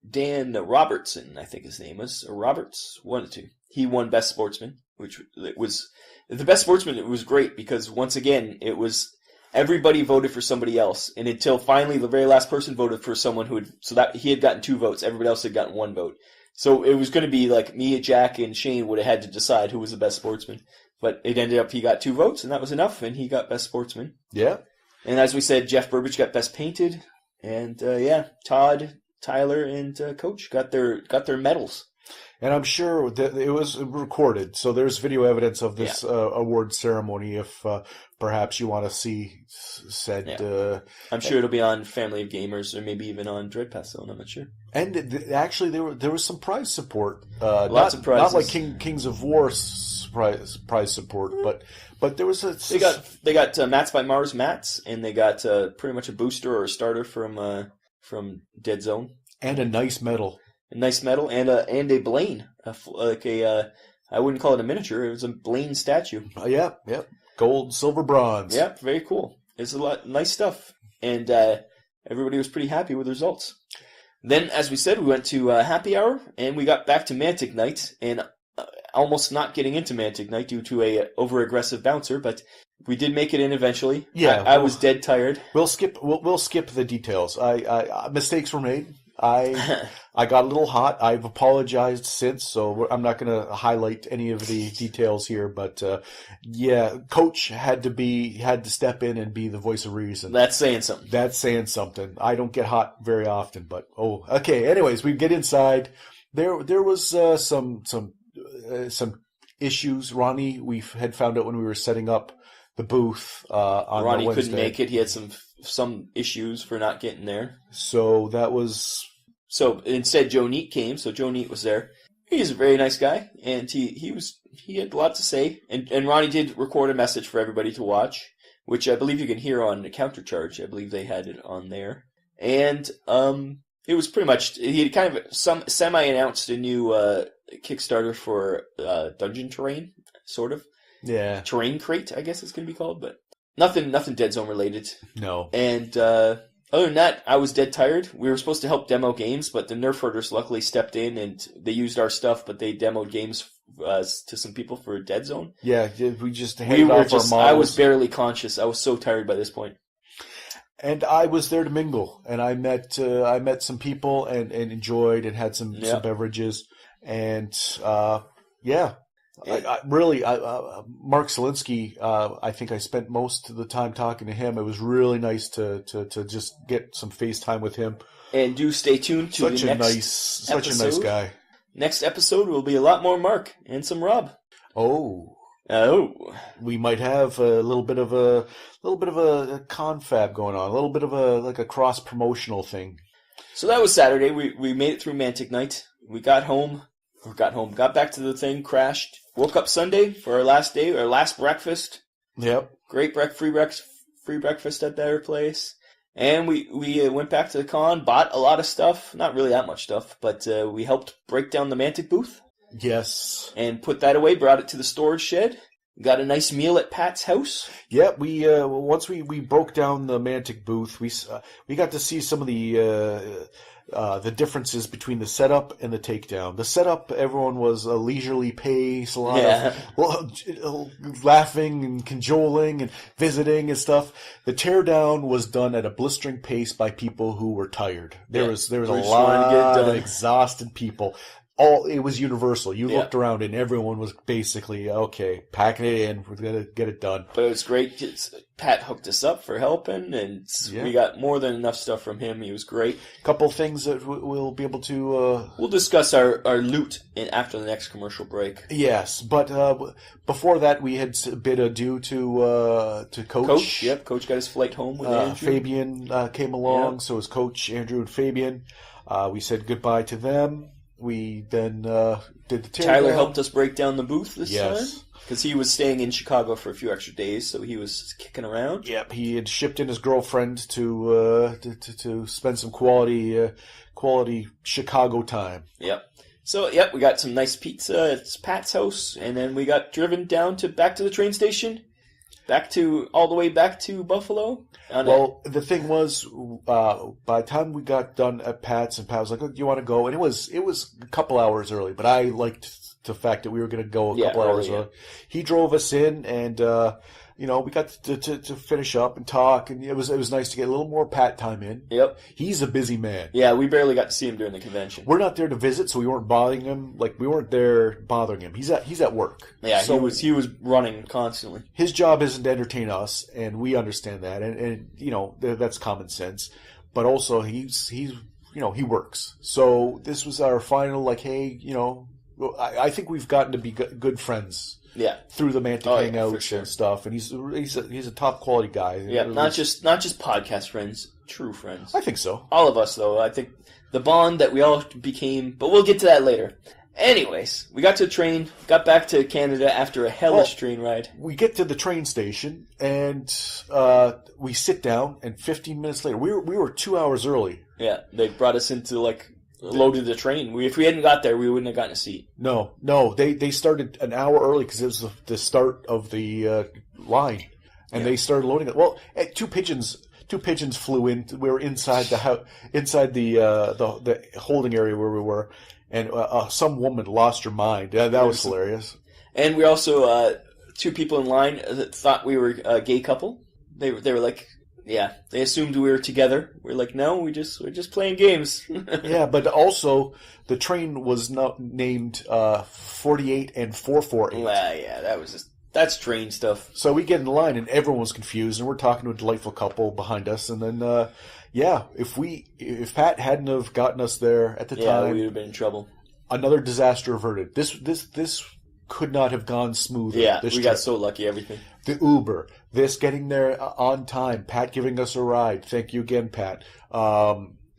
Dan Robertson, I think his name was, or Roberts, one or two. He won Best Sportsman, which was the Best Sportsman. It was great because once again, it was everybody voted for somebody else, and until finally the very last person voted for someone so that he had gotten 2 votes, everybody else had gotten 1 vote. So it was going to be like me, Jack, and Shane would have had to decide who was the best sportsman. But it ended up he got 2 votes, and that was enough, and he got Best Sportsman.
Yeah.
And as we said, Jeff Burbage got Best Painted, and Todd, Tyler, and Coach got their medals.
And I'm sure that it was recorded, so there's video evidence of this award ceremony if perhaps you want to see said...
I'm sure it'll be on Family of Gamers or maybe even on Dreadpath Zone, I'm not sure.
And actually there was some prize support.
Lots of prizes.
Not like Kings of War prize support, but there was a...
They got Mats by Mars mats, and they got pretty much a booster or a starter from Dead Zone.
And a nice medal.
A nice medal and a Blaine, I wouldn't call it a miniature. It was a Blaine statue.
Yeah. Gold, silver, bronze.
Yeah, very cool. It's a lot nice stuff, and everybody was pretty happy with the results. Then, as we said, we went to Happy Hour, and we got back to Mantic Night, and almost not getting into Mantic Night due to a over-aggressive bouncer, but we did make it in eventually. Yeah, I was dead tired.
We'll skip the details. Mistakes were made. I got a little hot. I've apologized since, so I'm not going to highlight any of the details here. But Coach had to step in and be the voice of reason.
That's saying something. I don't get hot very often, but okay. Anyways, we get inside. There was some issues. Ronnie, we had found out when we were setting up the booth on Ronnie
Wednesday.
Couldn't make it. He had some issues for not getting there.
So that was...
So instead, Joe Neat came. So Joe Neat was there. He's a very nice guy, and he had a lot to say. And Ronnie did record a message for everybody to watch, which I believe you can hear on the Countercharge. I believe they had it on there. And it was pretty much, he had kind of semi-announced a new Kickstarter for Dungeon Terrain, sort of.
Yeah.
Terrain Crate, I guess it's going to be called, but nothing Dead Zone related.
No.
And other than that, I was dead tired. We were supposed to help demo games, but the Nerf herders luckily stepped in and they used our stuff, but they demoed games to some people for Dead Zone.
Yeah, we just handed off our models.
I was barely conscious. I was so tired by this point.
And I was there to mingle, and I met some people and enjoyed and had some beverages, and Mark Selinsky, I think I spent most of the time talking to him. It was really nice to just get some FaceTime with him.
And do stay tuned to
such a nice guy.
Next episode will be a lot more Mark and some Rob.
Oh, we might have a little bit of a confab going on, a little bit of a cross promotional thing.
So that was Saturday. We made it through Mantic Night. We got back to the thing, crashed. Woke up Sunday for our last day, our last breakfast.
Yep.
Great free breakfast at their place. And we went back to the con, bought a lot of stuff. Not really that much stuff, but we helped break down the Mantic booth.
Yes.
And put that away, brought it to the storage shed. Got a nice meal at Pat's house.
Yeah, we once we broke down the Mantic booth, we got to see some of the differences between the setup and the takedown. The setup, everyone was a leisurely pace, a lot of laughing and cajoling and visiting and stuff. The teardown was done at a blistering pace by people who were tired. There was a lot of exhausted people. it was universal. You looked around and everyone was basically, okay, packing it in. We're going to get it done.
But it was great. Pat hooked us up for helping, and we got more than enough stuff from him. He was great.
A couple of things that we'll be able to...
We'll discuss our loot after the next commercial break.
Yes, but before that, we had bid adieu to Coach.
Coach got his flight home with Andrew.
Fabian came along, so was Coach, Andrew, and Fabian. We said goodbye to them. We then did the teardown.
Tyler helped us break down the booth this time. Because he was staying in Chicago for a few extra days, so he was kicking around.
Yep, he had shipped in his girlfriend to spend some quality Chicago time.
Yep. So, we got some nice pizza at Pat's house, and then we got driven back to the train station, all the way back to Buffalo.
Well, the thing was, by the time we got done at Pat's, and Pat was like, "Oh, do you want to go?" And it was a couple hours early, but I liked the fact that we were going to go a couple hours early. He drove us in, and we got to finish up and talk, and it was nice to get a little more Pat time in.
Yep,
he's a busy man.
Yeah, we barely got to see him during the convention.
We're not there to visit, so we weren't bothering him. We weren't there bothering him. He's at work.
Yeah,
so
he was running constantly.
His job isn't to entertain us, and we understand that, and that's common sense. But also, he works. So this was our final, hey, I think we've gotten to be good friends.
Yeah,
through the Mantic hangouts and stuff, and he's a top quality guy.
Yeah, not just podcast friends, true friends.
I think so.
All of us, though. I think the bond that we all became, but we'll get to that later. Anyways, we got to the train, got back to Canada after a hellish train ride.
We get to the train station, and we sit down, and 15 minutes later, we were 2 hours early.
Yeah, they brought us into loaded the train. If we hadn't got there, we wouldn't have gotten a seat.
No, they started an hour early because it was the start of the line, and they started loading it. Well, two pigeons flew in. We were inside the holding area where we were, and some woman lost her mind. That was hilarious.
And we also two people in line thought we were a gay couple. They were like. Yeah, they assumed we were together. We're like, no, we're just playing games.
Yeah, but also the train was not named 48 and 448.
Yeah, that's train stuff.
So we get in line and everyone was confused, and we're talking to a delightful couple behind us, and then if Pat hadn't have gotten us there at the time,
we'd have been in trouble.
Another disaster averted. This could not have gone smoothly.
Yeah, we got so lucky. Everything.
The Uber, this getting there on time, Pat giving us a ride. Thank you again, Pat.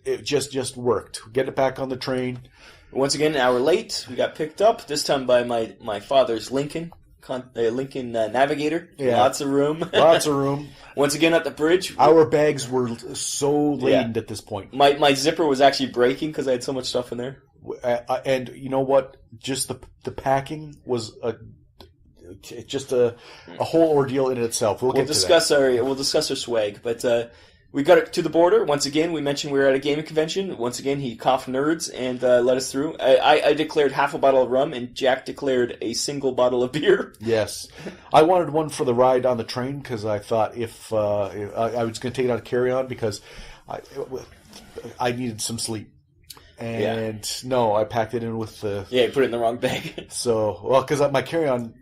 It just worked. Get it back on the train.
Once again, an hour late. We got picked up, this time by my father's Lincoln Navigator.
Yeah.
Lots of room.
Lots of room.
Once again, at the bridge.
Our bags were so laden at this point.
My zipper was actually breaking because I had so much stuff in there.
And you know what? Just the packing was just a whole ordeal in itself. We'll discuss
our swag, but we got it to the border. Once again, we mentioned we were at a gaming convention. Once again, he coughed nerds and let us through. I declared half a bottle of rum, and Jack declared a single bottle of beer.
Yes. I wanted one for the ride on the train because I thought if I was going to take it on a carry-on because I needed some sleep. And no, I packed it in with the...
Yeah, you put it in the wrong bag.
Because my carry-on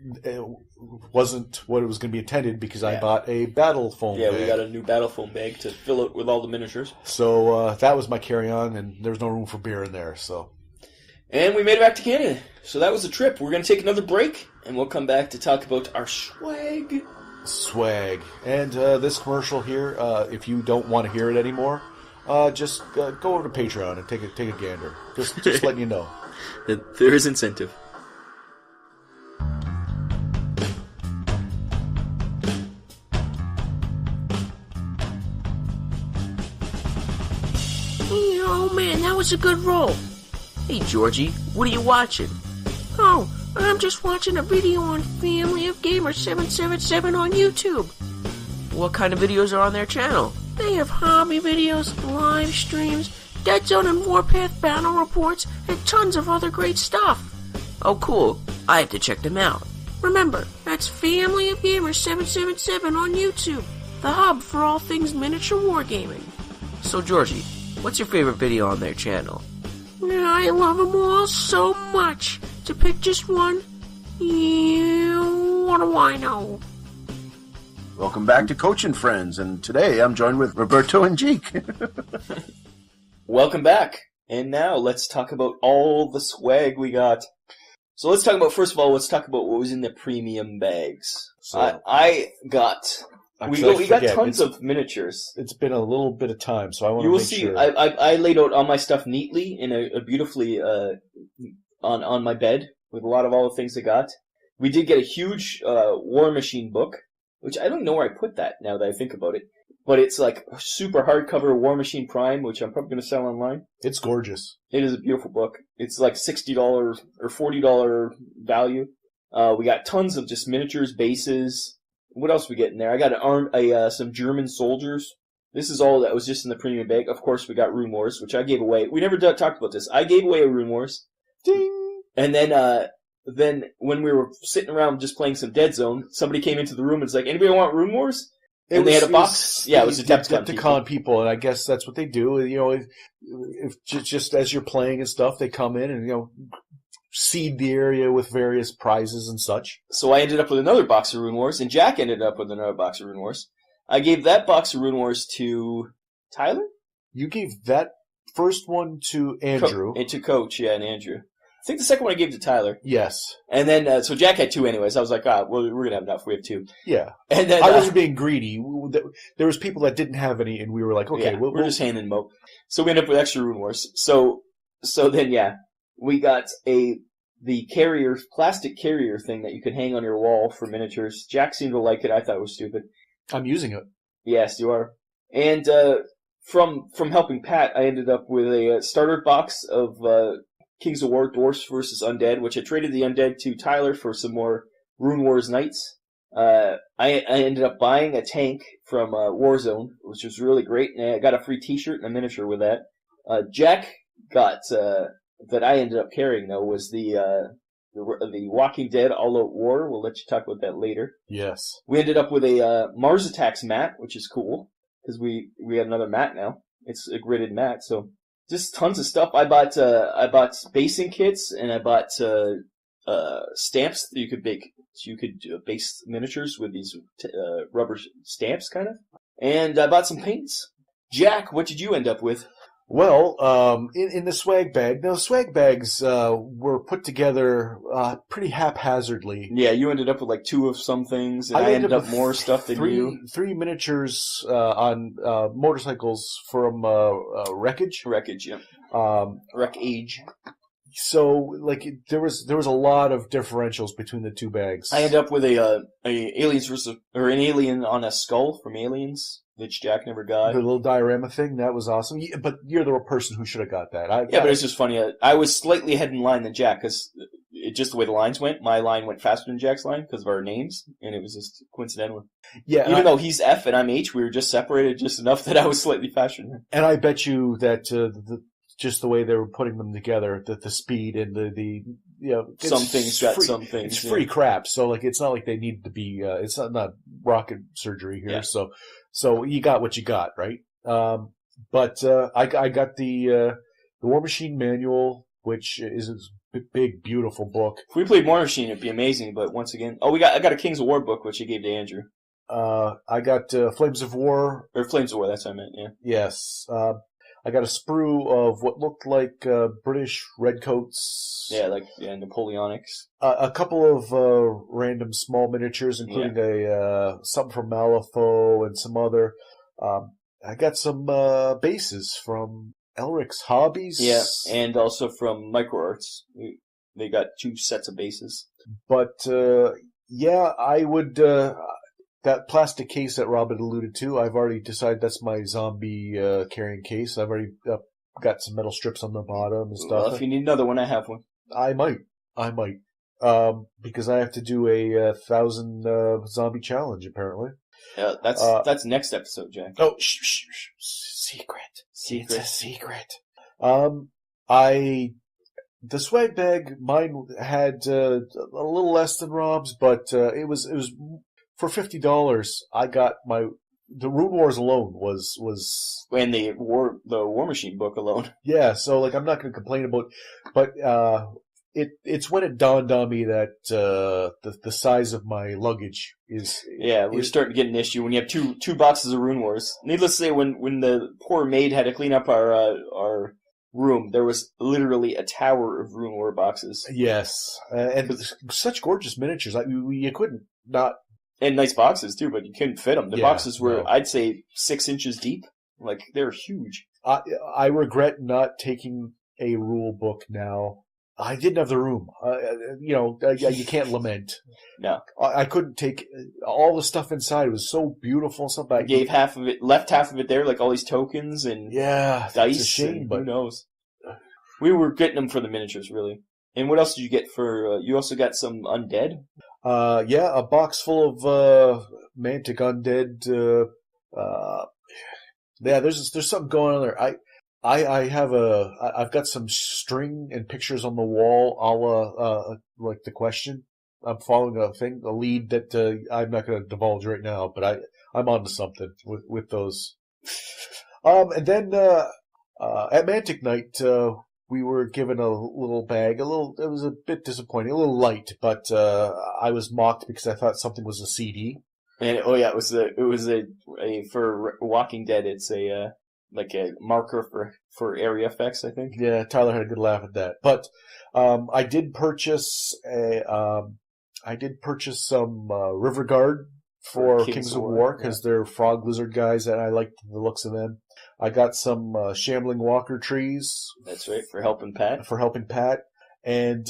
wasn't what it was going to be intended because I bought a battle foam bag.
Yeah, we got a new battle foam bag to fill it with all the miniatures.
So that was my carry-on, and there was no room for beer in there.
And we made it back to Canada. So that was the trip. We're going to take another break, and we'll come back to talk about our swag.
And this commercial here, if you don't want to hear it anymore... just go over to Patreon and take a gander. Just letting you know.
There is incentive.
Oh man, that was a good roll. Hey Georgie, what are you watching? Oh, I'm just watching a video on Family of Gamers 777 on YouTube. What kind of videos are on their channel? They have hobby videos, live streams, Deadzone and Warpath battle reports, and tons of other great stuff. Oh cool, I have to check them out. Remember, that's Family of Gamers 777 on YouTube, the hub for all things miniature wargaming. So Georgie, what's your favorite video on their channel? I love them all so much. To pick just one, what do I know?
Welcome back to Coachin' Friends, and today I'm joined with Roberto and Jake.
Welcome back. And now let's talk about all the swag we got. So let's talk about, first of all, what was in the premium bags.
So,
I got... We got tons of miniatures.
It's been a little bit of time, so I want to
You will
make
see.
sure.
I laid out all my stuff neatly in a beautifully on my bed with a lot of all the things I got. We did get a huge War Machine book, which I don't know where I put that now that I think about it. But it's like a super hardcover War Machine Prime, which I'm probably going to sell online.
It's gorgeous.
It is a beautiful book. It's like $60 or $40 value. We got tons of just miniatures, bases. What else we get in there? I got some German soldiers. This is all that was just in the premium bag. Of course, we got Rune Wars, which I gave away. We never talked about this. I gave away a Rune Wars. Ding! And then when we were sitting around just playing some Deadzone, somebody came into the room and was like, "Anybody want Rune Wars?" And they had a box. It was
Adepticon people, and I guess that's what they do. You know, if just as you're playing and stuff, they come in and seed the area with various prizes and such.
So I ended up with another box of Rune Wars, and Jack ended up with another box of Rune Wars. I gave that box of Rune Wars to Tyler?
You gave that first one to Andrew.
And to Coach, and Andrew. I think the second one I gave to Tyler.
Yes.
And then, so Jack had two anyways. I was like, we're going to have enough. We have two.
Yeah.
And then
I wasn't being greedy. There was people that didn't have any, and we were like, okay.
Yeah, we're just handing them out. So we ended up with extra Rune Wars. So then, yeah. We got the plastic carrier thing that you could hang on your wall for miniatures. Jack seemed to like it. I thought it was stupid.
I'm using it.
Yes, you are. And from helping Pat, I ended up with a starter box of Kings of War Dwarfs versus Undead, which I traded the Undead to Tyler for some more Rune Wars Knights. I ended up buying a tank from Warzone, which was really great, and I got a free T-shirt and a miniature with that. Jack got... that I ended up carrying, though, was the Walking Dead All-Out War. We'll let you talk about that later.
Yes.
We ended up with a Mars Attacks mat, which is cool, because we have another mat now. It's a gridded mat, so just tons of stuff. I bought basing kits, and I bought stamps that you could bake. So you could base miniatures with these rubber stamps, kind of. And I bought some paints. Jack, what did you end up with?
Well, in the swag bag. Now, swag bags were put together pretty haphazardly.
Yeah, you ended up with like two of some things, and I ended up with more stuff than you.
Three miniatures on motorcycles from Wreckage.
Wreckage, yeah. Wreckage.
So, like, there was a lot of differentials between the two bags.
I ended up with a aliens versus an alien on a skull from Aliens, which Jack never got.
The little diorama thing, that was awesome. Yeah, but you're the person who should have got that.
But it's just funny. I was slightly ahead in line than Jack, because just the way the lines went, my line went faster than Jack's line because of our names, and it was just coincidental.
Yeah,
even though he's F and I'm H, we were just separated just enough that I was slightly faster than him.
And I bet you that just the way they were putting them together, the speed and the
some things got some things.
It's free crap, so like it's not like they need to be. It's not rocket surgery here,
yeah.
So you got what you got, right? But I got the War Machine manual, which is a big, beautiful book.
If we played War Machine, it'd be amazing. But once again, I got a Kings of War book, which I gave to Andrew.
I got Flames of War.
Or Flames of War, that's what I meant. Yeah.
Yes. I got a sprue of what looked like British redcoats.
Yeah, Napoleonics.
A couple of random small miniatures, including something from Malifaux and some other. I got some bases from Elric's Hobbies.
Yeah, and also from MicroArts. They got 2 sets of bases.
But, I would... that plastic case that Robin alluded to, I've already decided that's my zombie carrying case. I've already got some metal strips on the bottom and stuff.
Well, if you need another one, I have one.
I might. Because I have to do a 1,000 zombie challenge, apparently.
That's next episode, Jack.
Oh, shh. Secret. It's a secret. The swag bag, mine had a little less than Rob's, but it was for $50. I got my the Rune Wars alone was
And the War Machine book alone.
yeah. So like I'm not going to complain about, but it's when it dawned on me that the size of my luggage is
We're starting to get an issue when you have two boxes of Rune Wars. Needless to say, when the poor maid had to clean up our room, there was literally a tower of Rune War boxes.
Yes, and such gorgeous miniatures. You couldn't not.
And nice boxes, too, but you couldn't fit them. The
Yeah,
boxes were,
no.
I'd say, 6 inches deep. Like, they're huge.
I regret not taking a rule book now. I didn't have the room. You can't lament.
No.
I couldn't take all the stuff inside. It was so beautiful. Stuff
I gave half of it, left half of it there, like all these tokens and
yeah,
dice.
it's a shame,
and
but
who knows? We were getting them for the miniatures, really. And what else did you get for, you also got some undead?
a box full of Mantic Undead. There's something going on there. I've got some string and pictures on the wall, a la like the question. I'm following a lead that I'm not going to divulge right now, but I'm onto something with those. And then at Mantic Night, we were given a little bag. It was a bit disappointing, a little light, but I was mocked because I thought something was a CD.
And it was a for Walking Dead. It's a like a marker for area effects, I think.
Yeah, Tyler had a good laugh at that. But I did purchase some River Guard for Kings of War because they're frog lizard guys, and I liked the looks of them. I got some Shambling Walker trees.
That's right, for helping Pat.
And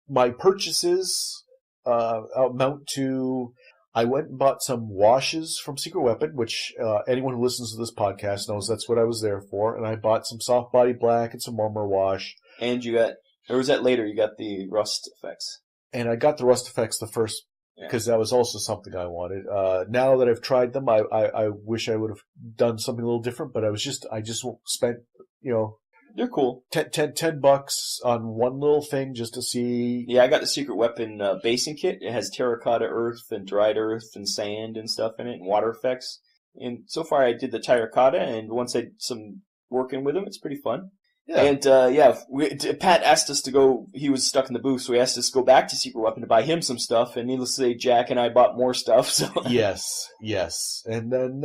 my purchases amount to. I went and bought some washes from Secret Weapon, which anyone who listens to this podcast knows that's what I was there for. And I bought some Soft Body Black and some Armor Wash.
And you got, or was that later? You got the Rust Effects.
And I got the Rust Effects the first, because that was also something I wanted. Now that I've tried them, I wish I would have done something a little different, but I just spent,
they're cool.
$10 on one little thing just to see.
Yeah, I got the Secret Weapon basing kit. It has terracotta earth and dried earth and sand and stuff in it and water effects. And so far I did the terracotta, and once I did some working with them, it's pretty fun. Yeah. And Pat asked us to go, he was stuck in the booth, so he asked us to go back to Secret Weapon to buy him some stuff, and needless to say, Jack and I bought more stuff. So
Yes. And then,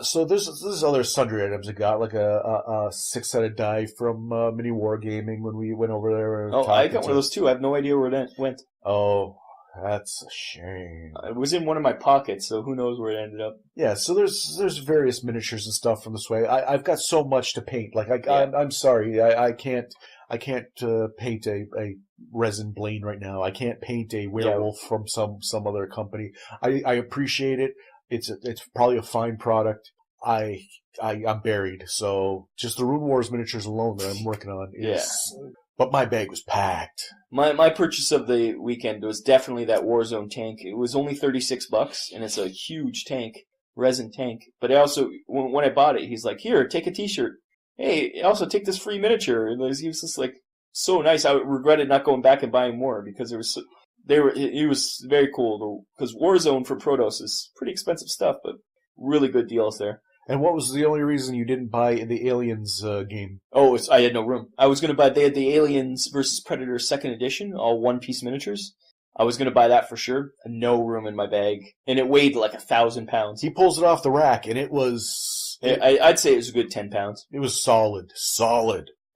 so there's other sundry items I got, like a 6-sided die from Mini Wargaming when we went over there.
Oh, I got one of those too. I have no idea where it went.
Oh, that's a shame.
It was in one of my pockets, so who knows where it ended up.
Yeah, so there's various miniatures and stuff from this way. I've got so much to paint. Like I'm sorry, I can't paint a resin Blaine right now. I can't paint a werewolf from some other company. I appreciate it. It's probably a fine product. I'm buried. So just the Rune Wars miniatures alone that I'm working on is. Yeah. But my bag was packed.
My purchase of the weekend was definitely that Warzone tank. It was only $36, and it's a huge tank, resin tank. But I also, when I bought it, he's like, "Here, take a T-shirt. Hey, also take this free miniature." And he was just like so nice. I regretted not going back and buying more because it was very cool. Because Warzone for Protoss is pretty expensive stuff, but really good deals there.
And what was the only reason you didn't buy the Aliens game?
Oh, I had no room. I was going to buy, they had the Aliens vs. Predator 2nd edition, all one-piece miniatures. I was going to buy that for sure. No room in my bag. And it weighed like 1,000 pounds.
He pulls it off the rack, and it was...
I'd say it was a good 10 pounds.
It was solid.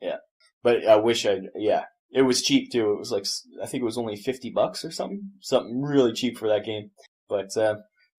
Yeah. But I wish it was cheap too. It was like, I think it was only $50 or something. Something really cheap for that game. But,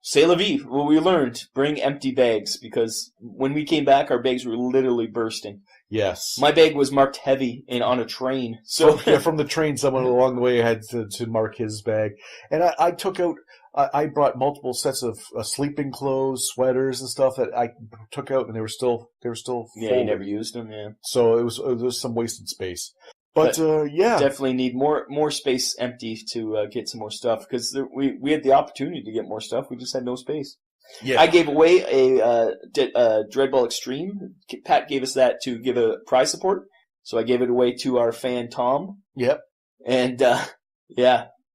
c'est la vie. What we learned, bring empty bags, because when we came back, our bags were literally bursting.
Yes.
My bag was marked heavy and on a train. So
from the train, someone along the way had to mark his bag. And I took out, I brought multiple sets of sleeping clothes, sweaters and stuff that I took out, and they were still full.
Yeah, you never used them, yeah.
So it was some wasted space. But
definitely need more space empty to get some more stuff, because we had the opportunity to get more stuff. We just had no space. Yeah. I gave away a Dreadball Extreme. Pat gave us that to give a prize support, so I gave it away to our fan Tom.
Yep.
And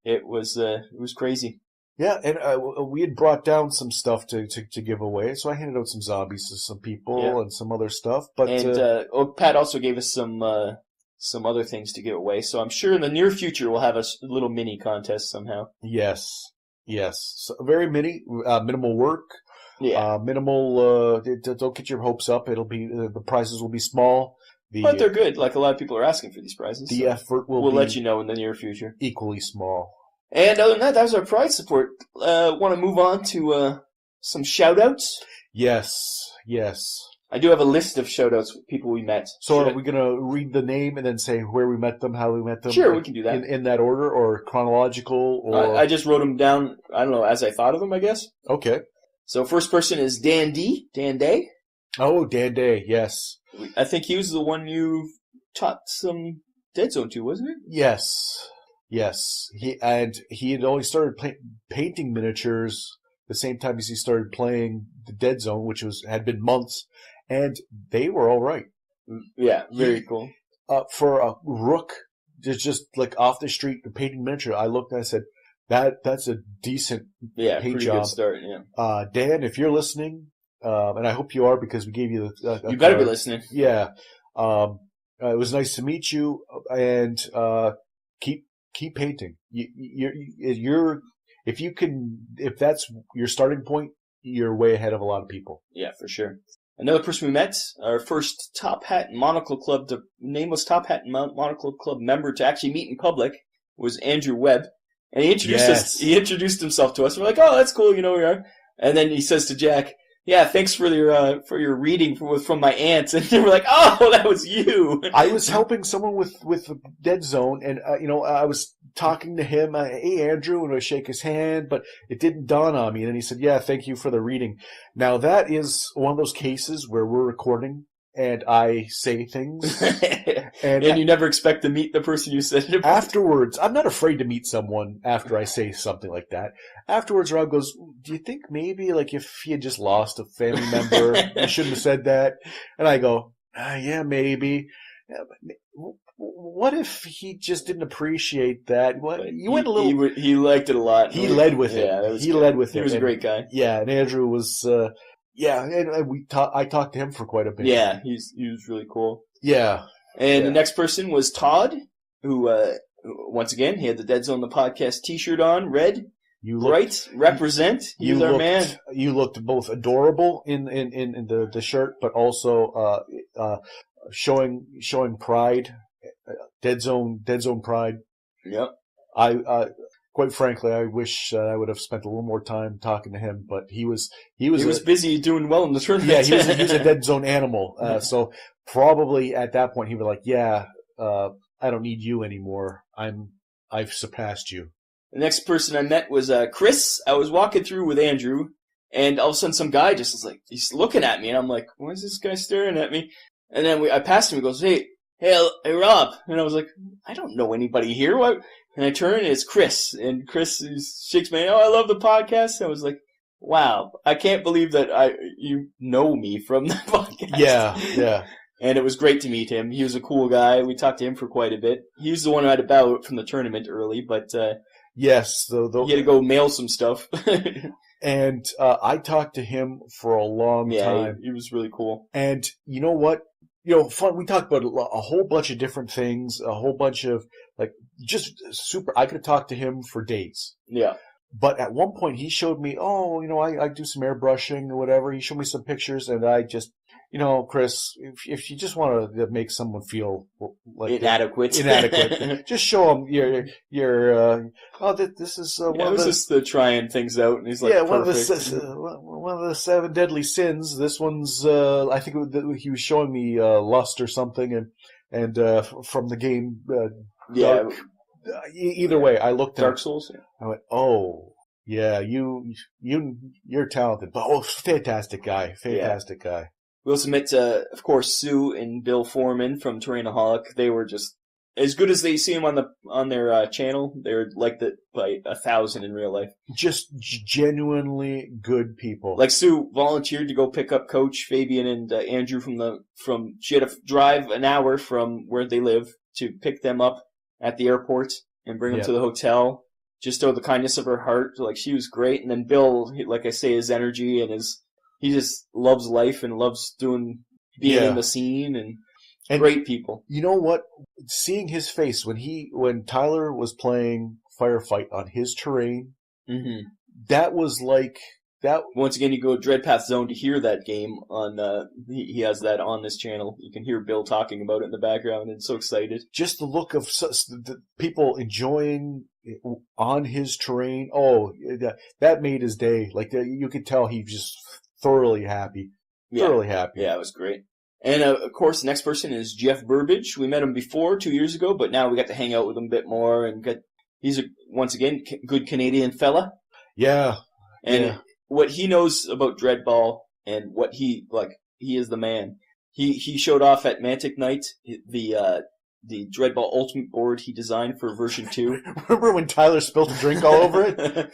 it was crazy.
Yeah, and we had brought down some stuff to give away, so I handed out some zombies to some people and some other stuff. But
Pat also gave us some other things to give away, so I'm sure in the near future we'll have a little mini contest somehow.
Yes. So very minimal work.
Yeah.
Minimal. Don't get your hopes up. It'll be the prizes will be small.
But they're good. Like a lot of people are asking for these prizes.
The effort will.
We'll let you know in the near future.
Equally small.
And other than that was our prize support. Want to move on to some shout-outs?
Yes.
I do have a list of shout-outs with people we met.
So are we going to read the name and then say where we met them, how we met them?
Sure, we can do that.
In that order or chronological? Or
I just wrote them down, I don't know, as I thought of them, I guess.
Okay.
So first person is Dan D. Dan Day.
Oh, Dan Day, yes.
I think he was the one you taught some Deadzone to, wasn't it?
Yes. He had only started painting miniatures the same time as he started playing the Deadzone, which had been months, and they were all right.
Yeah, very cool.
For a rook, just like off the street painting miniature, I looked and I said, that's a decent paint
pretty
job.
Good start. Yeah.
Dan, if you're listening, and I hope you are because we gave you
you better be listening.
Yeah. It was nice to meet you, and keep painting. If that's your starting point, you're way ahead of a lot of people.
Yeah, for sure. Another person we met, our first Top Hat and Monocle Club, the nameless Top Hat and Monocle Club member to actually meet in public, was Andrew Webb. And he introduced us. He introduced himself to us. We're like, oh, that's cool, we are. And then he says to Jack, yeah, thanks for your reading from my aunt. And they were like, oh, that was you.
I was helping someone with Deadzone, and I was talking to him. Hey, Andrew, and I shake his hand, but it didn't dawn on me. And then he said, yeah, thank you for the reading. Now that is one of those cases where we're recording and I say things,
and you never expect to meet the person you said it.
Afterwards, I'm not afraid to meet someone after I say something like that. Afterwards, Rob goes, do you think maybe like if he had just lost a family member, he shouldn't have said that? And I go, yeah, maybe. What if he just didn't appreciate that? You went a little.
He liked it a lot.
He led with it.
Yeah,
he led with it.
He was a great guy.
Yeah, and Andrew was. And I talked to him for quite a bit.
Yeah, he was really cool.
Yeah.
And the next person was Todd, who once again he had the Deadzone the Podcast T-shirt on, red. Represent. He's our man.
You looked both adorable in the shirt, but also showing pride, Deadzone pride.
Yep.
Quite frankly, I wish I would have spent a little more time talking to him, but he was
busy doing well in the tournament.
Yeah, he was a Deadzone animal. So probably at that point he was like, yeah, I don't need you anymore. I've surpassed you.
The next person I met was Chris. I was walking through with Andrew, and all of a sudden some guy just was like, he's looking at me, and I'm like, why is this guy staring at me? And then I passed him. He goes, hey, Rob. And I was like, I don't know anybody here. What? And I turn, and it's Chris. And Chris shakes my hand. Oh, I love the podcast. I was like, wow, I can't believe that you know me from the podcast.
Yeah.
And it was great to meet him. He was a cool guy. We talked to him for quite a bit. He was the one who had a bow from the tournament early, but
yes,
he had to go mail some stuff.
And I talked to him for a long time.
He was really cool.
And you know what? Fun. We talked about a whole bunch of different things, a whole bunch of just super. I could talk to him for days.
Yeah.
But at one point he showed me, I do some airbrushing or whatever. He showed me some pictures, and I just, Chris, if you just want to make someone feel like
inadequate,
just show them this is one of
the trying things out, and he's like,
one of the 7 deadly sins. This one's, I think he was showing me lust or something, and from the game, Dark. Either way, I looked at
Dark Souls.
I went, oh yeah, you're talented, but fantastic guy.
We also met, of course, Sue and Bill Foreman from Terrainaholic. They were just as good as they see them on their channel. They're like that by 1,000 in real life.
Just genuinely good people.
Like Sue volunteered to go pick up Coach Fabian and Andrew from. She had to drive an hour from where they live to pick them up at the airport and bring them to the hotel. just out of the kindness of her heart. Like, she was great. And then Bill, like I say, his energy and he just loves life and loves being in the scene and great people.
You know what? Seeing his face when Tyler was playing Firefight on his terrain, that was like that.
Once again, you go Dread Path Zone to hear that game on. He has that on this channel. You can hear Bill talking about it in the background, and so excited.
Just the look of the people enjoying it on his terrain. Oh, that made his day. Like, you could tell he was just thoroughly happy. Thoroughly happy.
Yeah, it was great. And, of course, the next person is Jeff Burbage. We met him before, 2 years ago, but now we got to hang out with him a bit more. And he's, once again, good Canadian fella.
Yeah.
And what he knows about Dreadball and what he is the man. He showed off at Mantic Night the Dreadball Ultimate board he designed for version 2.
Remember when Tyler spilled a drink all over it?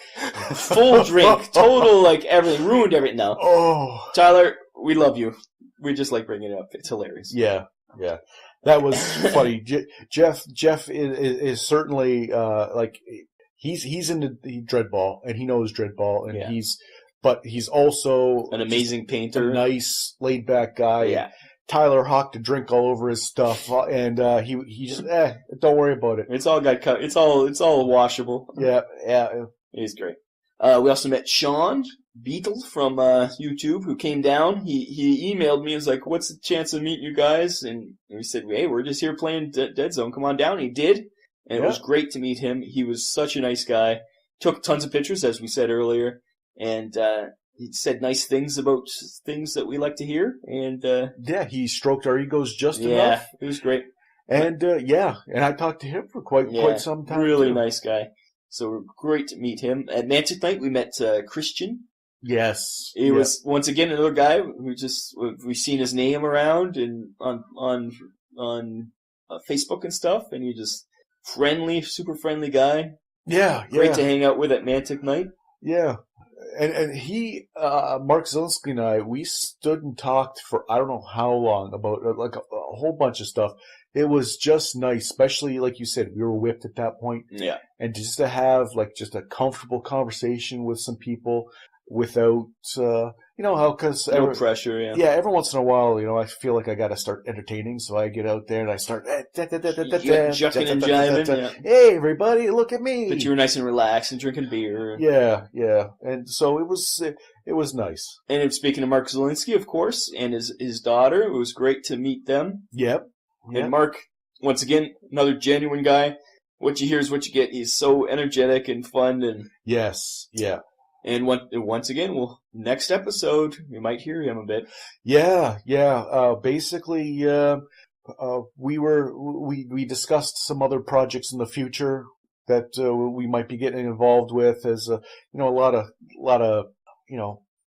Full drink. Total, everything. Ruined everything. No.
Oh.
Tyler, we love you. We just like bringing it up. It's hilarious.
Yeah. That was funny. Jeff is certainly, he's into Dreadball, and he knows Dreadball, and he's also
an amazing painter.
A nice, laid-back guy.
Yeah.
Tyler hawked a drink all over his stuff, and he just don't worry about it.
It's all got cut. It's all washable.
Yeah.
He's great. We also met Shawn, Beetle from YouTube, who came down. He emailed me and was like, "What's the chance of meeting you guys?" And we said, "Hey, we're just here playing Dead Zone. Come on down." And he did, and it was great to meet him. He was such a nice guy. Took tons of pictures, as we said earlier, and he said nice things about things that we like to hear. And
he stroked our egos just enough.
Yeah, it was great.
And and I talked to him for quite some time.
Really nice guy. So great to meet him. At Mantic Night, we met Christian.
Yes.
He was, once again, another guy who we've seen his name around and on Facebook and stuff, and he just super friendly guy.
Yeah.
Great to hang out with at Mantic Night.
Yeah. And he, Mark Zielinski and I, we stood and talked for I don't know how long about a whole bunch of stuff. It was just nice, especially like you said, we were whipped at that point.
Yeah.
And just to have just a comfortable conversation with some people without, because
no pressure. Yeah.
Yeah. Every once in a while, I feel like I got to start entertaining, so I get out there and I start
jucking and jiving.
Hey, everybody, look at me!
But you were nice and relaxed and drinking beer.
Yeah. And so it was nice.
And speaking of Mark Zielinski, of course, and his daughter, it was great to meet them.
Yep.
And Mark, once again, another genuine guy. What you hear is what you get. He's so energetic and fun. And
yes, yeah.
And once again, next episode, you might hear him a bit.
Yeah. Basically, we discussed some other projects in the future that we might be getting involved with. As a lot of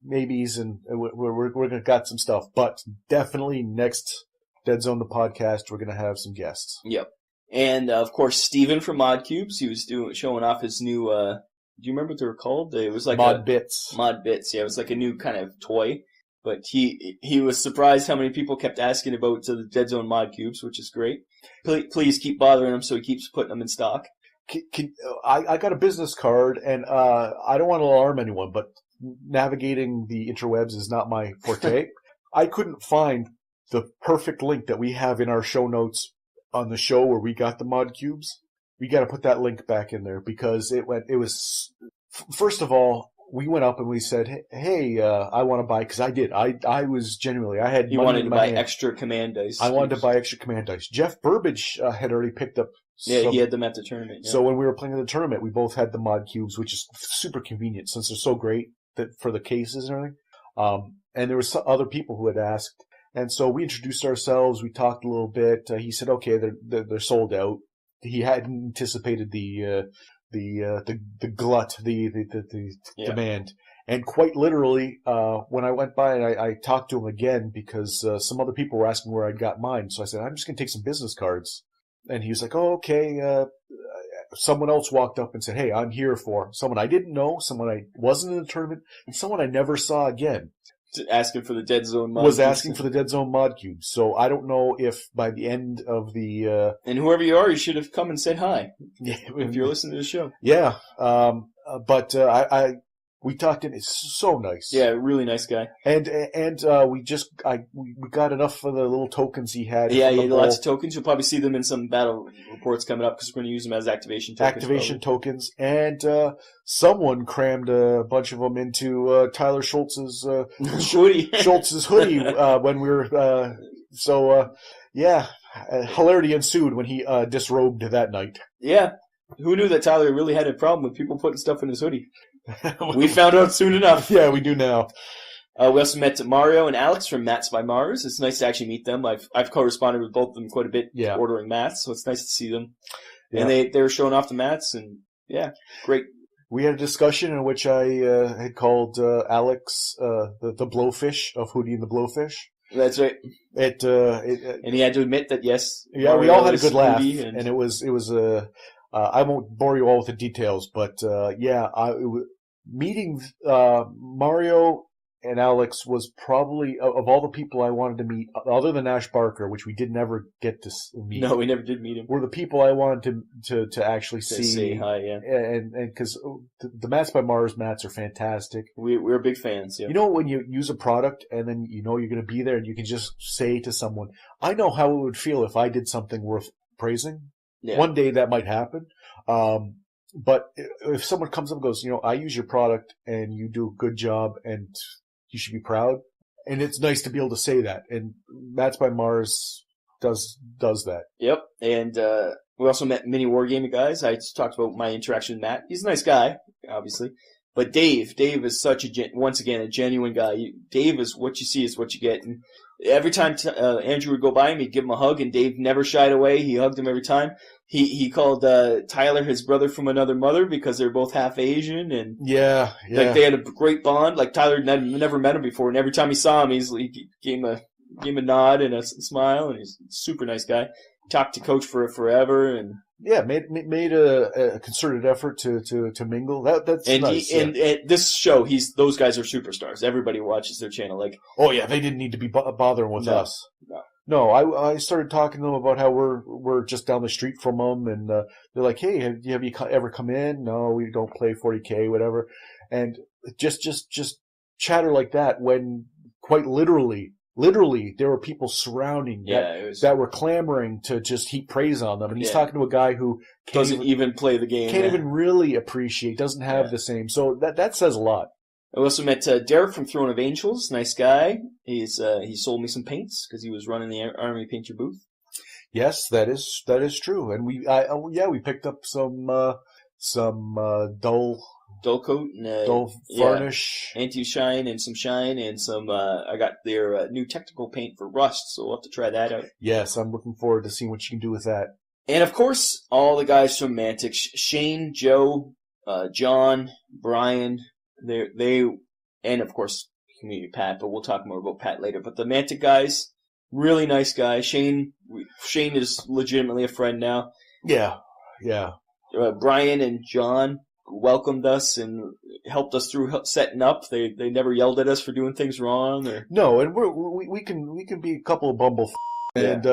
maybes, and we're got some stuff. But definitely next Deadzone the Podcast, we're going to have some guests.
Yep. And, of course, Steven from Mod Cubes. He was showing off his new, do you remember what they were called? It was like
Mod Bits.
Mod Bits, yeah. It was like a new kind of toy. But he was surprised how many people kept asking about the Deadzone Mod Cubes, which is great. Please keep bothering him so he keeps putting them in stock.
I got a business card, and I don't want to alarm anyone, but navigating the interwebs is not my forte. I couldn't find the perfect link that we have in our show notes on the show where we got the Mod Cubes. We got to put that link back in there because first of all, we went up and we said, hey, I want to buy, because I did. I was genuinely, I had
You wanted to buy extra command dice.
I wanted to buy extra command dice. Jeff Burbage had already picked up
he had them at the tournament. Yeah.
So when we were playing in the tournament, we both had the Mod Cubes, which is super convenient since they're so great for the cases and everything. And there were some other people who had asked. And so we introduced ourselves. We talked a little bit. He said, "Okay, they're sold out." He hadn't anticipated the glut, the demand. And quite literally, when I went by and I talked to him again because some other people were asking where I'd got mine, so I said, "I'm just going to take some business cards." And he was like, "Oh, okay." Someone else walked up and said, "Hey, I'm here for someone I didn't know, someone I wasn't in the tournament, and someone I never saw again."
asking for the Dead Zone mod.
Was asking for the Dead Zone mod cube. So I don't know if by the end of the
and whoever you are, you should have come and said hi.
Yeah,
if you're listening to the show.
Yeah, but we talked in. It's so nice.
Yeah, really nice guy.
And we got enough of the little tokens he had.
Yeah, lots of tokens. You'll probably see them in some battle reports coming up because we're going to use them as activation tokens. And someone crammed a bunch of them into Tyler Schultz's hoodie.
Schultz's hoodie when we were. Hilarity ensued when he disrobed that night.
Yeah. Who knew that Tyler really had a problem with people putting stuff in his hoodie? We found out soon enough.
Yeah, we do now.
We also met Mario and Alex from Mats by Mars. It's nice to actually meet them. I've corresponded with both of them quite a bit ordering mats, so it's nice to see them. Yeah. And they were showing off the mats, and yeah, great.
We had a discussion in which I had called Alex the Blowfish of Hootie and the Blowfish.
That's right. And he had to admit that yes.
Yeah, we all had a good laugh, and it was I won't bore you all with the details, but meeting Mario and Alex was probably, of all the people I wanted to meet, other than Ash Barker, which we didn't ever get to meet.
No, we never did meet him.
Were the people I wanted to actually see.
Say hi, yeah.
And because the Mats by Mars mats are fantastic.
We're big fans, yeah.
You know when you use a product and then you know you're going to be there and you can just say to someone, I know how it would feel if I did something worth praising. Yeah. One day that might happen. But if someone comes up and goes, I use your product and you do a good job and you should be proud. And it's nice to be able to say that. And Mats by Mars does that. Yep.
And we also met many Wargaming guys. I just talked about my interaction with Matt. He's a nice guy, obviously. But Dave is such once again, a genuine guy. Dave is what you see is what you get. And every time Andrew would go by him, he'd give him a hug, and Dave never shied away. He hugged him every time. He called Tyler his brother from another mother because they're both half Asian, and
yeah,
like they had a great bond. Like Tyler never met him before, and every time he saw him, he gave him a nod and a smile, and he's a super nice guy. Talked to Coach for forever, and
yeah, made a concerted effort to mingle. That's
and
nice.
And this show, those guys are superstars. Everybody watches their channel. Like,
oh yeah, they didn't need to be bothering with us. No, I started talking to them about how we're just down the street from them, and they're like, hey, have you ever come in? No, we don't play 40K, whatever, and just chatter like that when quite literally there were people surrounding that were clamoring to just heap praise on them, and he's talking to a guy who
doesn't even play the game,
can't even really appreciate, doesn't have the same. So that says a lot.
I also met Derek from Throne of Angels. Nice guy. He sold me some paints because he was running the Army Painter booth.
Yes, that is true. And we picked up some dull coat and dull varnish,
anti-shine, and some shine, and some. I got their new technical paint for Rust, so we'll have to try that out.
Yes, I'm looking forward to seeing what you can do with that.
And of course, all the guys from Mantic: Shane, Joe, John, Brian. They and of course maybe Pat, but we'll talk more about Pat later. But the Mantic guys, really nice guy. Shane is legitimately a friend now.
Yeah.
Brian and John welcomed us and helped us through setting up. They never yelled at us for doing things wrong.
No, and we can be a couple of bumble. Yeah. And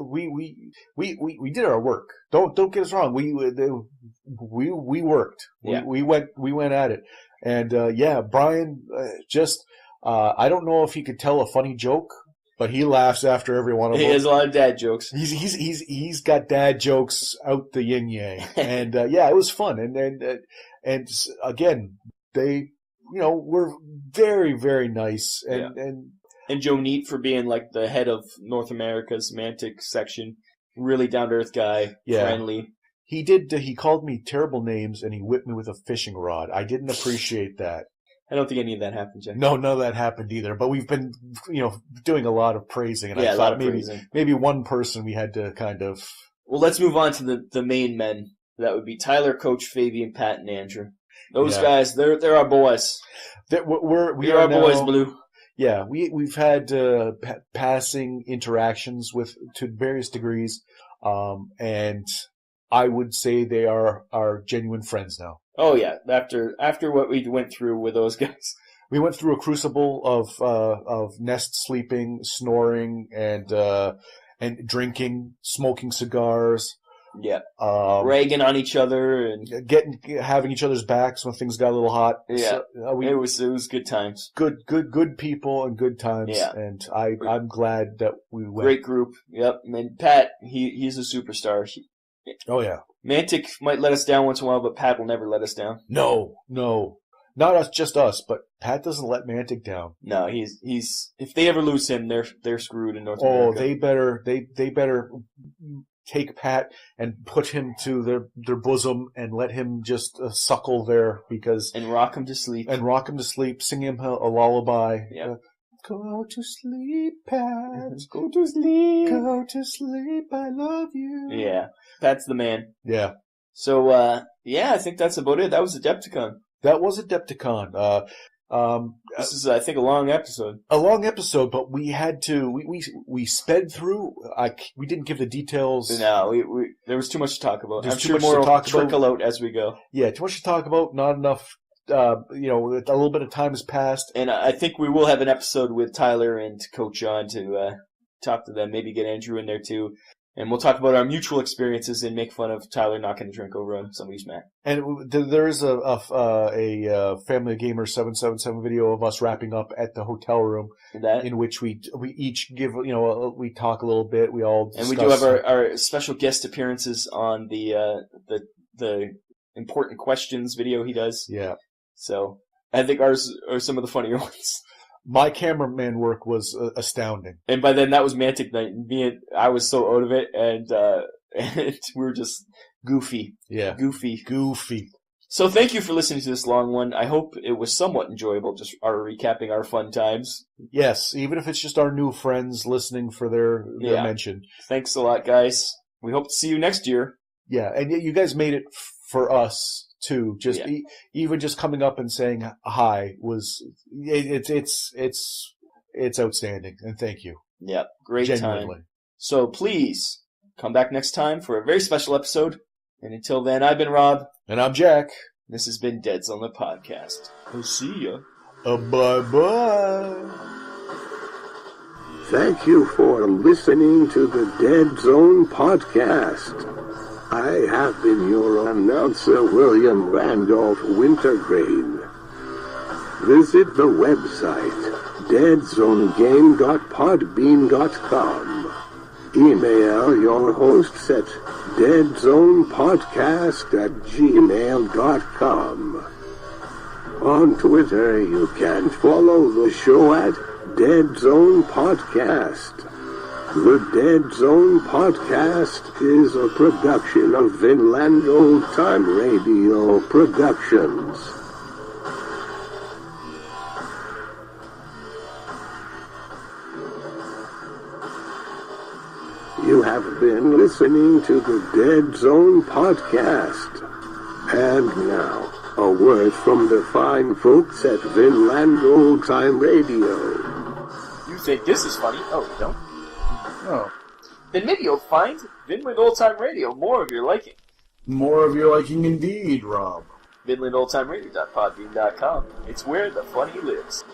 we did our work. Don't get us wrong. We worked.
Yeah.
We went at it. And Brian I don't know if he could tell a funny joke, but he laughs after every one of them.
He has a lot of dad jokes.
He's got dad jokes out the yin yang. And it was fun. And again, they were very, very nice
and Joe Neat for being like the head of North America's Mantic section. Really down-to-earth guy, friendly.
He called me terrible names and he whipped me with a fishing rod. I didn't appreciate that.
I don't think any of that happened, Jack.
No, none of that happened either. But we've been, doing a lot of praising. And I thought maybe one person we had to kind of...
Well, let's move on to the main men. That would be Tyler, Coach, Fabian, Pat, and Andrew. Those guys, they're our boys.
We
are our boys, Blue.
Yeah, we've had passing interactions to various degrees, and I would say they are our genuine friends now.
Oh yeah, after what we went through with those guys,
We went through a crucible of nest sleeping, snoring, and drinking, smoking cigars.
Yeah, ragging on each other and
having each other's backs when things got a little hot.
Yeah,
so,
it was good times.
Good people and good times.
Yeah.
And I'm glad that we went.
Great group. Yep. And Pat, he's a superstar.
Oh yeah.
Mantic might let us down once in a while, but Pat will never let us down.
No, not us, just us. But Pat doesn't let Mantic down.
No, he's if they ever lose him, they're screwed in North America.
Oh, they better take Pat and put him to their bosom and let him just suckle there
and rock him to sleep.
Sing him a lullaby.
Yeah.
Go to sleep, Pat.
Go to sleep.
Go to sleep. I love you.
Yeah, Pat's the man.
Yeah.
So I think that's about it. That was Adepticon.
That was Adepticon.
This is, I think, a long episode.
A long episode, but we had to. We sped through. We didn't give the details.
No, there was too much to talk about.
There's
I'm
too
sure
much
more
to
will
talk
trickle out as we go.
Yeah, too much to talk about. Not enough. A little bit of time has passed,
and I think we will have an episode with Tyler and Coach Shawn to talk to them. Maybe get Andrew in there too. And we'll talk about our mutual experiences and make fun of Tyler not getting a drink over on somebody's mat.
And there is a Family Gamer 777 video of us wrapping up at the hotel room, in which we each give we talk a little bit. We all discuss.
And we do have our special guest appearances on the important questions video he does.
Yeah.
So I think ours are some of the funnier ones.
My cameraman work was astounding.
And by then, that was Mantic night. I was so out of it, and we were just goofy.
Yeah. Goofy.
So thank you for listening to this long one. I hope it was somewhat enjoyable, just recapping our fun times.
Yes, even if it's just our new friends listening for their mention.
Thanks a lot, guys. We hope to see you next year.
Yeah, and you guys made it for us too. Just even just coming up and saying hi was it's outstanding, and thank you.
Yep, great
Genuinely.
Time. So please come back next time for a very special episode. And until then, I've been Rob,
and I'm Jack.
This has been Deadzone the Podcast. We'll see ya.
Bye-bye.
Thank you for listening to the Deadzone Podcast. I have been your announcer, William Randolph Wintergreen. Visit the website, deadzonegame.podbean.com. Email your hosts at deadzonepodcast@gmail.com. On Twitter, you can follow the show at Deadzone Podcast. The Deadzone Podcast is a production of Vinland Old Time Radio Productions. You have been listening to the Deadzone Podcast. And now, a word from the fine folks at Vinland Old Time Radio.
You think this is funny? Oh, you don't?
Oh.
Then maybe you'll find Vinland Old Time Radio more of your liking.
More of your liking indeed, Rob.
VinlandOldTimeRadio.podbean.com. It's where the funny lives.